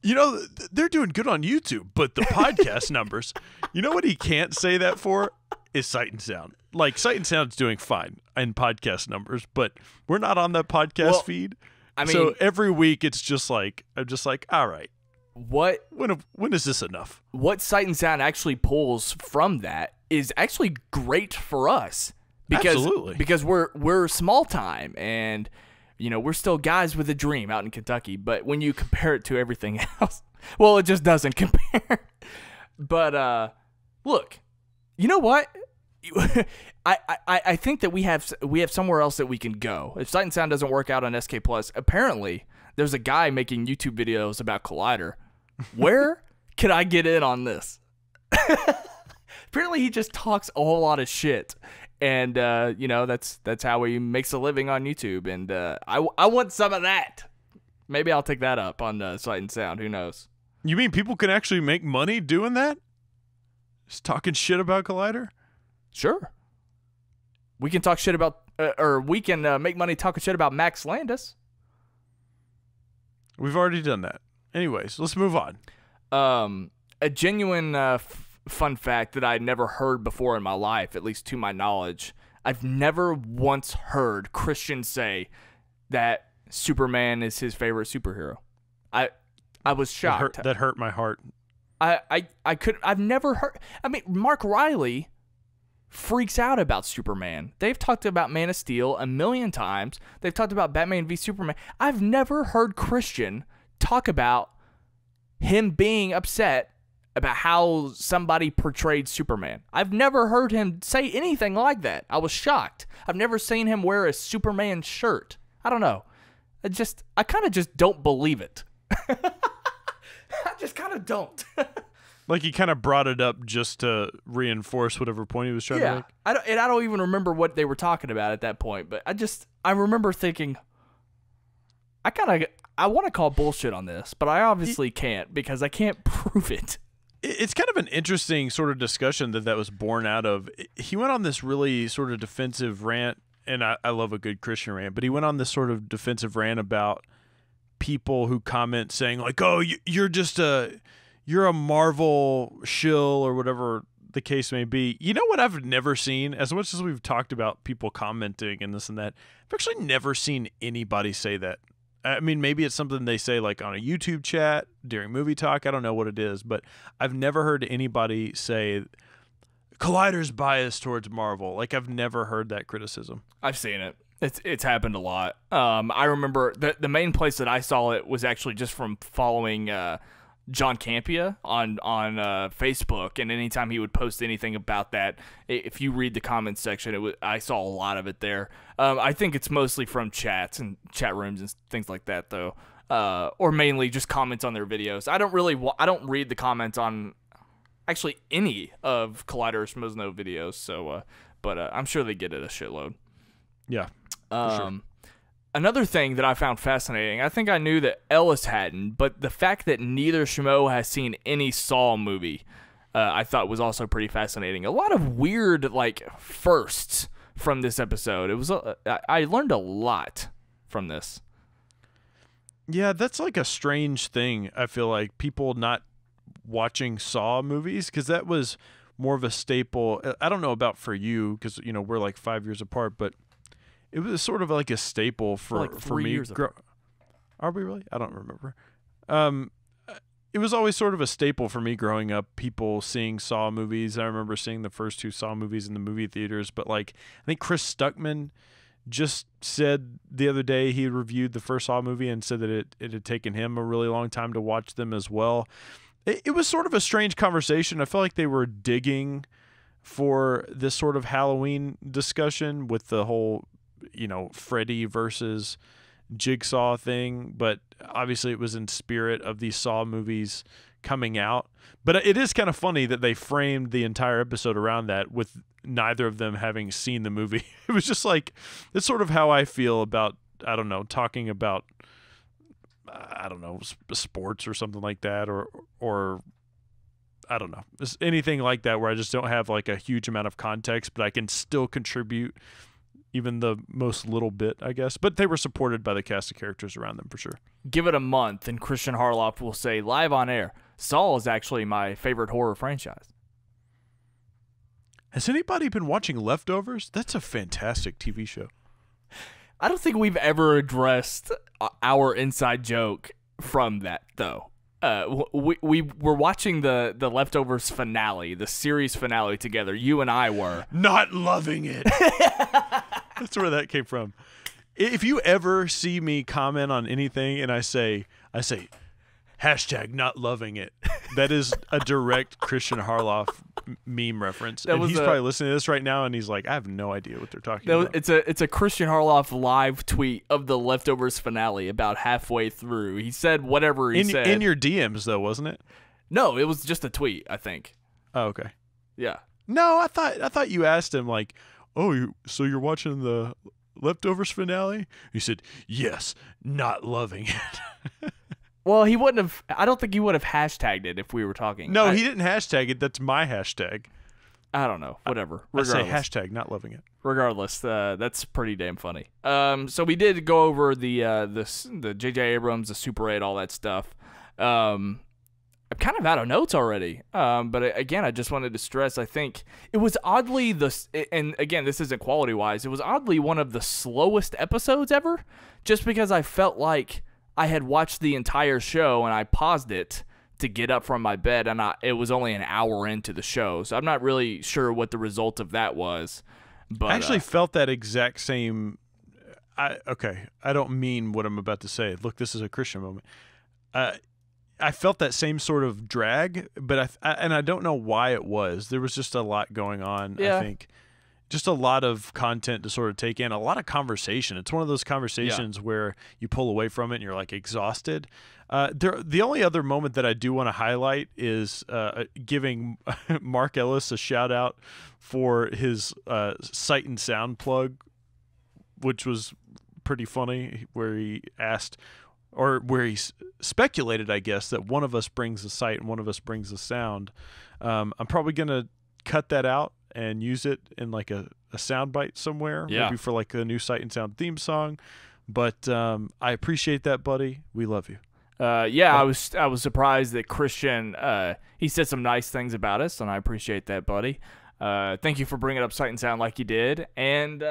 Speaker 2: they're doing good on YouTube, but the podcast numbers, you know what he can't say that for is Sight and Sound. Like, Sight and Sound's doing fine in podcast numbers, but we're not on that podcast feed. I mean, so every week it's just like, I'm just like, all right, when is this enough?
Speaker 1: What Sight and Sound actually pulls from that is actually great for us.
Speaker 2: Absolutely.
Speaker 1: Because we're small time, and we're still guys with a dream out in Kentucky. But when you compare it to everything else, well, it just doesn't compare. But look, you know what? I think that we have somewhere else that we can go. If Sight and Sound doesn't work out on SK Plus, apparently there's a guy making YouTube videos about Collider. Where can I get in on this? Apparently he just talks a whole lot of shit. And, that's how he makes a living on YouTube. And I want some of that. Maybe I'll take that up on Sight and Sound. Who knows?
Speaker 2: You mean people can actually make money doing that? Just talking shit about Collider?
Speaker 1: Sure. We can talk shit about, or we can make money talking shit about Max Landis.
Speaker 2: We've already done that. Anyways, let's move on.
Speaker 1: A genuine fun fact that I'd never heard before in my life, at least to my knowledge. I've never once heard Christian say that Superman is his favorite superhero. I was shocked.
Speaker 2: That hurt my heart.
Speaker 1: I've never heard. I mean, Mark Riley freaks out about Superman. They've talked about Man of Steel a million times. They've talked about Batman v Superman. I've never heard Christian talk about him being upset about how somebody portrayed Superman. I've never heard him say anything like that. I was shocked. I've never seen him wear a Superman shirt. I don't know. I kind of just don't believe it. I just kind of don't.
Speaker 2: Like, he kind of brought it up just to reinforce whatever point he was trying to make?
Speaker 1: I don't even remember what they were talking about at that point, but I remember thinking, I want to call bullshit on this, but I obviously can't because I can't prove it.
Speaker 2: It's kind of an interesting sort of discussion that was born out of. He went on this really sort of defensive rant, and I love a good Christian rant, but he went on this sort of defensive rant about people who comment saying like, oh, you're a Marvel shill or whatever the case may be. You know what I've never seen? As much as we've talked about people commenting and this and that, I've actually never seen anybody say that. I mean, maybe it's something they say like on a YouTube chat during movie talk. I don't know what it is, but I've never heard anybody say Collider's biased towards Marvel. Like, I've never heard that criticism.
Speaker 1: I've seen it. It's happened a lot. I remember the main place that I saw it was actually just from following John Campia on Facebook, and anytime he would post anything about that, if you read the comments section, I saw a lot of it there. I think it's mostly from chats and chat rooms and things like that, though, or mainly just comments on their videos. I don't read the comments on actually any of Collider or Schmoes Know videos, so but I'm sure they get it a shitload.
Speaker 2: Yeah, for sure.
Speaker 1: Another thing that I found fascinating, I think I knew that Ellis hadn't, but the fact that neither Schmoe has seen any Saw movie, I thought was also pretty fascinating. A lot of weird, firsts from this episode. I learned a lot from this.
Speaker 2: Yeah, that's like a strange thing. I feel like people not watching Saw movies, because that was more of a staple. I don't know about for you, because we're like 5 years apart, but it was sort of like a staple for
Speaker 1: like 3
Speaker 2: me.
Speaker 1: years apart.
Speaker 2: Are we really? I don't remember. It was always sort of a staple for me growing up, people seeing Saw movies. I remember seeing the first 2 Saw movies in the movie theaters, but like I think Chris Stuckman just said the other day he reviewed the first Saw movie and said that it had taken him a really long time to watch them as well. It was sort of a strange conversation. I felt like they were digging for this sort of Halloween discussion with the whole, Freddy versus Jigsaw thing, but obviously it was in spirit of these Saw movies coming out. But it is kind of funny that they framed the entire episode around that with neither of them having seen the movie. It was just like, it's sort of how I feel about, I don't know, talking about, I don't know, sports or something like that, or I don't know, just anything like that where I just don't have like a huge amount of context, but I can still contribute even the most little bit, I guess. But they were supported by the cast of characters around them for sure.
Speaker 1: Give it a month, and Christian Harloff will say live on air, Saw is actually my favorite horror franchise.
Speaker 2: Has anybody been watching Leftovers? That's a fantastic TV show.
Speaker 1: I don't think we've ever addressed our inside joke from that, though. We were watching the Leftovers finale, the series finale together. You and I were.
Speaker 2: Not loving it. That's where that came from. If you ever see me comment on anything and I say hashtag not loving it, that is a direct Christian Harloff meme reference. And he's probably listening to this right now and he's like, I have no idea what they're talking about.
Speaker 1: It's a Christian Harloff live tweet of the Leftovers finale about halfway through. He said whatever he said.
Speaker 2: In your DMs though, wasn't it?
Speaker 1: No, it was just a tweet, I think.
Speaker 2: Oh, okay.
Speaker 1: Yeah.
Speaker 2: No, I thought you asked him like, so you're watching the Leftovers finale? He said, yes, not loving it.
Speaker 1: Well, he wouldn't have. I don't think he would have hashtagged it if we were talking.
Speaker 2: No, he didn't hashtag it. That's my hashtag.
Speaker 1: I don't know. Whatever.
Speaker 2: I say hashtag not loving it.
Speaker 1: Regardless, that's pretty damn funny. So we did go over the J.J. Abrams, the Super 8, all that stuff. I'm kind of out of notes already. But again, I just wanted to stress, I think it was oddly and again, this isn't quality wise, it was oddly one of the slowest episodes ever, just because I felt like I had watched the entire show and I paused it to get up from my bed, and it was only an hour into the show, so I'm not really sure what the result of that was. But
Speaker 2: I actually felt that exact same. I don't mean what I'm about to say. Look, this is a Christian moment. I felt that same sort of drag, but I don't know why it was. There was just a lot going on. Yeah. I think just a lot of content to sort of take in, a lot of conversation. It's one of those conversations where you pull away from it and you're like exhausted. The only other moment that I do want to highlight is giving Mark Ellis a shout out for his Sight and Sound plug, which was pretty funny, where he asked, or where he speculated, I guess, that one of us brings the sight and one of us brings the sound. I'm probably going to cut that out and use it in like a soundbite somewhere, maybe for like a new Sight and Sound theme song. But I appreciate that, buddy. We love you.
Speaker 1: I was surprised that Christian, he said some nice things about us, and I appreciate that, buddy. Thank you for bringing up Sight and Sound like you did. And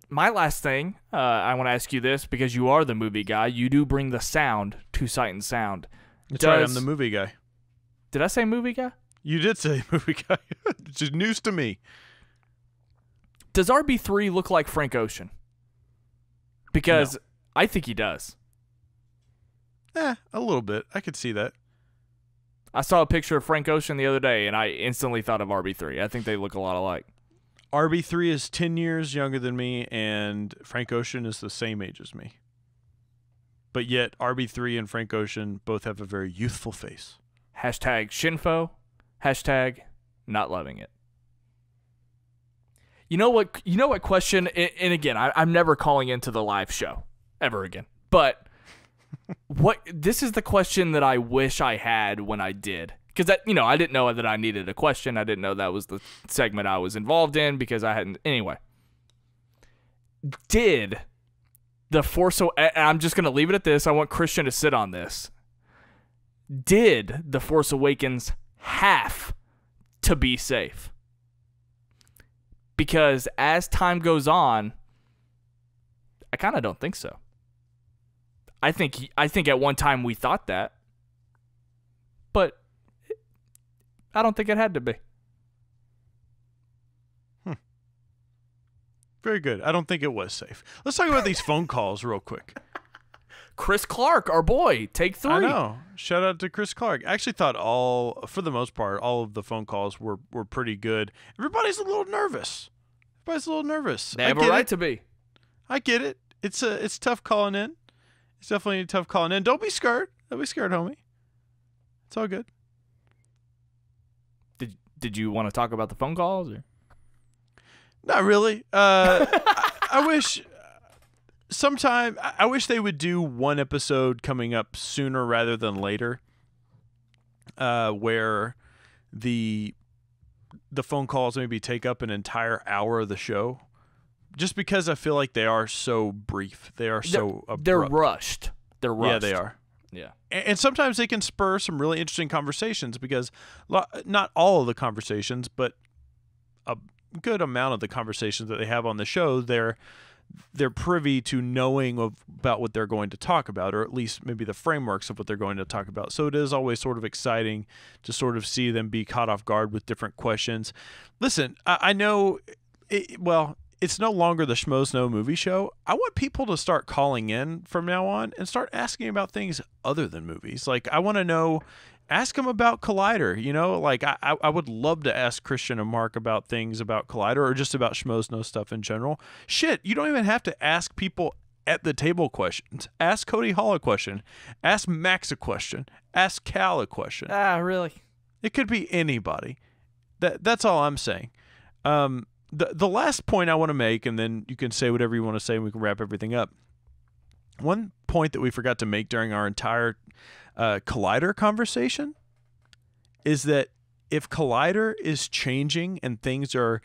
Speaker 1: my last thing, I want to ask you this, because you are the movie guy. You do bring the sound to Sight and Sound.
Speaker 2: That's right, I'm the movie guy.
Speaker 1: Did I say movie guy?
Speaker 2: You did say movie guy. It's just news to me.
Speaker 1: Does RB3 look like Frank Ocean? Because I think he does.
Speaker 2: A little bit. I could see that.
Speaker 1: I saw a picture of Frank Ocean the other day, and I instantly thought of RB3. I think they look a lot alike.
Speaker 2: RB3 is 10 years younger than me, and Frank Ocean is the same age as me. But yet, RB3 and Frank Ocean both have a very youthful face.
Speaker 1: Hashtag Shinfo. Hashtag not loving it. You know what question, and again, I'm never calling into the live show ever again. But this is the question that I wish I had when I did. Because I didn't know that I needed a question. I didn't know that was the segment I was involved in because I hadn't. Anyway, did the Force? I'm just going to leave it at this. I want Christian to sit on this. did The Force Awakens have to be safe? Because as time goes on, I kind of don't think so. I think at one time we thought that, but I don't think it had to be.
Speaker 2: Very good. I don't think it was safe. Let's talk about these phone calls real quick.
Speaker 1: Chris Clark, our boy, take 3.
Speaker 2: I know. Shout out to Chris Clark. I actually thought for the most part, all of the phone calls were pretty good. Everybody's a little nervous. They
Speaker 1: have a right to be.
Speaker 2: I get it. It's tough calling in. It's definitely tough calling in. Don't be scared. Don't be scared, homie. It's all good.
Speaker 1: Did you want to talk about the phone calls? Or?
Speaker 2: Not really. I wish I wish they would do one episode coming up sooner rather than later, where the phone calls maybe take up an entire hour of the show, just because I feel like they are so brief. They are so abrupt.
Speaker 1: They're rushed.
Speaker 2: Yeah, they are.
Speaker 1: Yeah.
Speaker 2: And sometimes they can spur some really interesting conversations, because not all of the conversations, but a good amount of the conversations that they have on the show, they're privy to knowing about what they're going to talk about, or at least maybe the frameworks of what they're going to talk about. So it is always sort of exciting to sort of see them be caught off guard with different questions. Listen, I know, it's no longer the Schmoes Know movie show. I want people to start calling in from now on and start asking about things other than movies. Like, I want to know, ask them about Collider. You know, like I would love to ask Christian and Mark about things about Collider, or just about Schmoes Know stuff in general. Shit, you don't even have to ask people at the table questions. Ask Cody Hall a question. Ask Max a question. Ask Cal a question.
Speaker 1: Really?
Speaker 2: It could be anybody. That's all I'm saying. The last point I want to make, and then you can say whatever you want to say and we can wrap everything up. One point that we forgot to make during our entire Collider conversation is that if Collider is changing and things are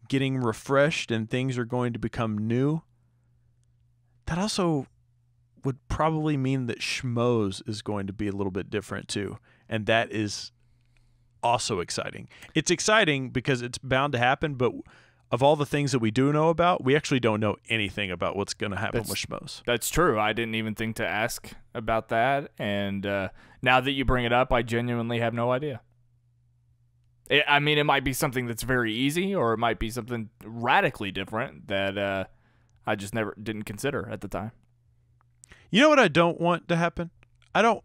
Speaker 2: getting refreshed and things are going to become new, that also would probably mean that Schmoes is going to be a little bit different too. And that is also exciting. It's exciting because it's bound to happen, but of all the things that we do know about, we actually don't know anything about what's going to happen with Schmoes.
Speaker 1: That's true. I didn't even think to ask about that. And now that you bring it up, I genuinely have no idea. It might be something that's very easy, or it might be something radically different that I just didn't consider at the time.
Speaker 2: You know what I don't want to happen? I don't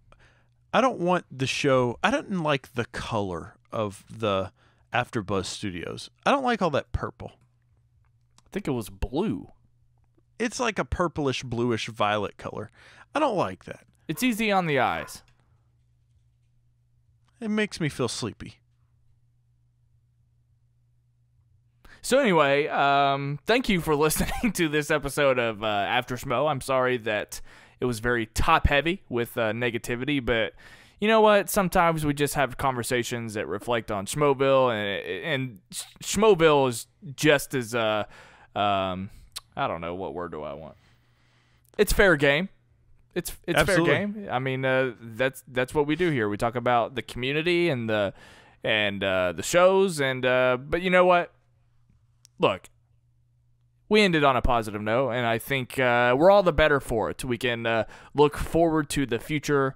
Speaker 2: want the show. I don't like the color of the AfterBuzz Studios. I don't like all that purple.
Speaker 1: I think it was blue.
Speaker 2: It's like a purplish, bluish, violet color. I don't like that.
Speaker 1: It's easy on the eyes.
Speaker 2: It makes me feel sleepy.
Speaker 1: So anyway, thank you for listening to this episode of After Schmoe. I'm sorry that it was very top-heavy with negativity, but you know what? Sometimes we just have conversations that reflect on Schmoeville, and Schmoeville is just as I don't know, what word do I want? It's fair game. It's fair game. I mean, that's what we do here. We talk about the community and the shows, and but you know what? Look, we ended on a positive note, and I think we're all the better for it. We can look forward to the future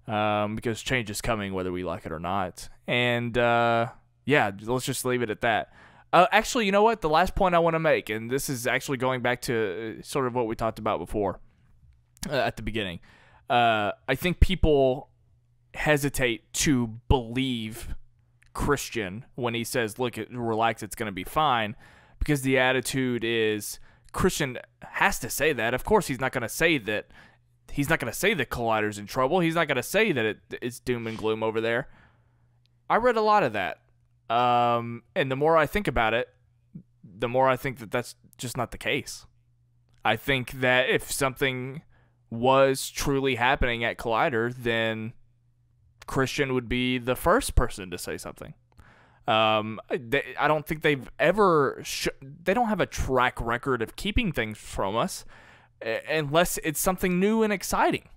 Speaker 1: because change is coming, whether we like it or not. And, yeah, let's just leave it at that. Actually, you know what? The last point I want to make, and this is actually going back to sort of what we talked about before at the beginning. I think people hesitate to believe Christian when he says, look, relax, it's going to be fine, because the attitude is Christian has to say that. Of course, he's not going to say that. He's not going to say that Collider's in trouble. He's not going to say that it's doom and gloom over there. I read a lot of that. And the more I think about it, the more I think that that's just not the case. I think that if something was truly happening at Collider, then Christian would be the first person to say something. I don't think they've ever they don't have a track record of keeping things from us unless it's something new and exciting.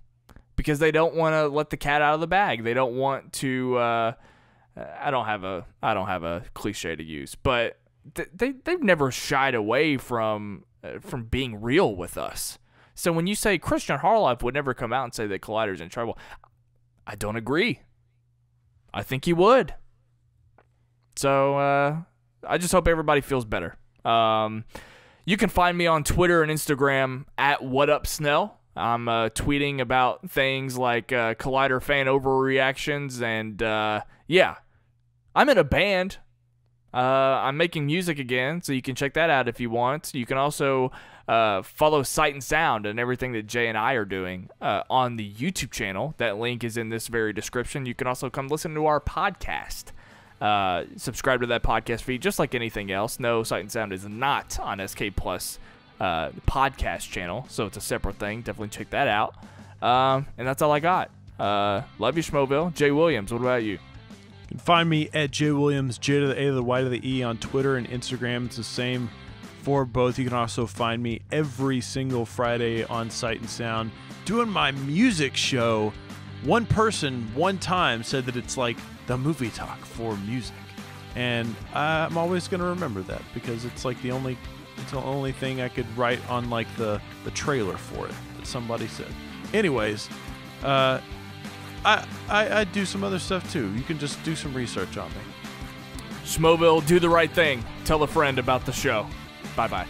Speaker 1: because they don't want to let the cat out of the bag. They don't want to. I don't have a cliche to use, but they've never shied away from being real with us. So when you say Christian Harloff would never come out and say that Collider's in trouble, I don't agree. I think he would. So I just hope everybody feels better. You can find me on Twitter and Instagram at WhatUpSnell. I'm tweeting about things like Collider fan overreactions, and yeah, I'm in a band. I'm making music again, so you can check that out if you want. You can also follow Sight and Sound and everything that Jay and I are doing on the YouTube channel. That link is in this very description. You can also come listen to our podcast. Subscribe to that podcast feed, just like anything else. No, Sight and Sound is not on SK Plus podcast channel, so it's a separate thing. Definitely check that out. And that's all I got. Love you, Schmoeville. Jay Williams, what about you?
Speaker 2: You can find me at J Williams, J to the A to the Y to the E on Twitter and Instagram. It's the same for both. You can also find me every single Friday on Sight and Sound doing my music show. One person, one time, said that it's like the movie talk for music. And I'm always going to remember that because it's like the only thing I could write on like the trailer for it that somebody said. Anyways, I do some other stuff too. You can just do some research on me.
Speaker 1: Schmoeville, do the right thing. Tell a friend about the show. Bye-bye.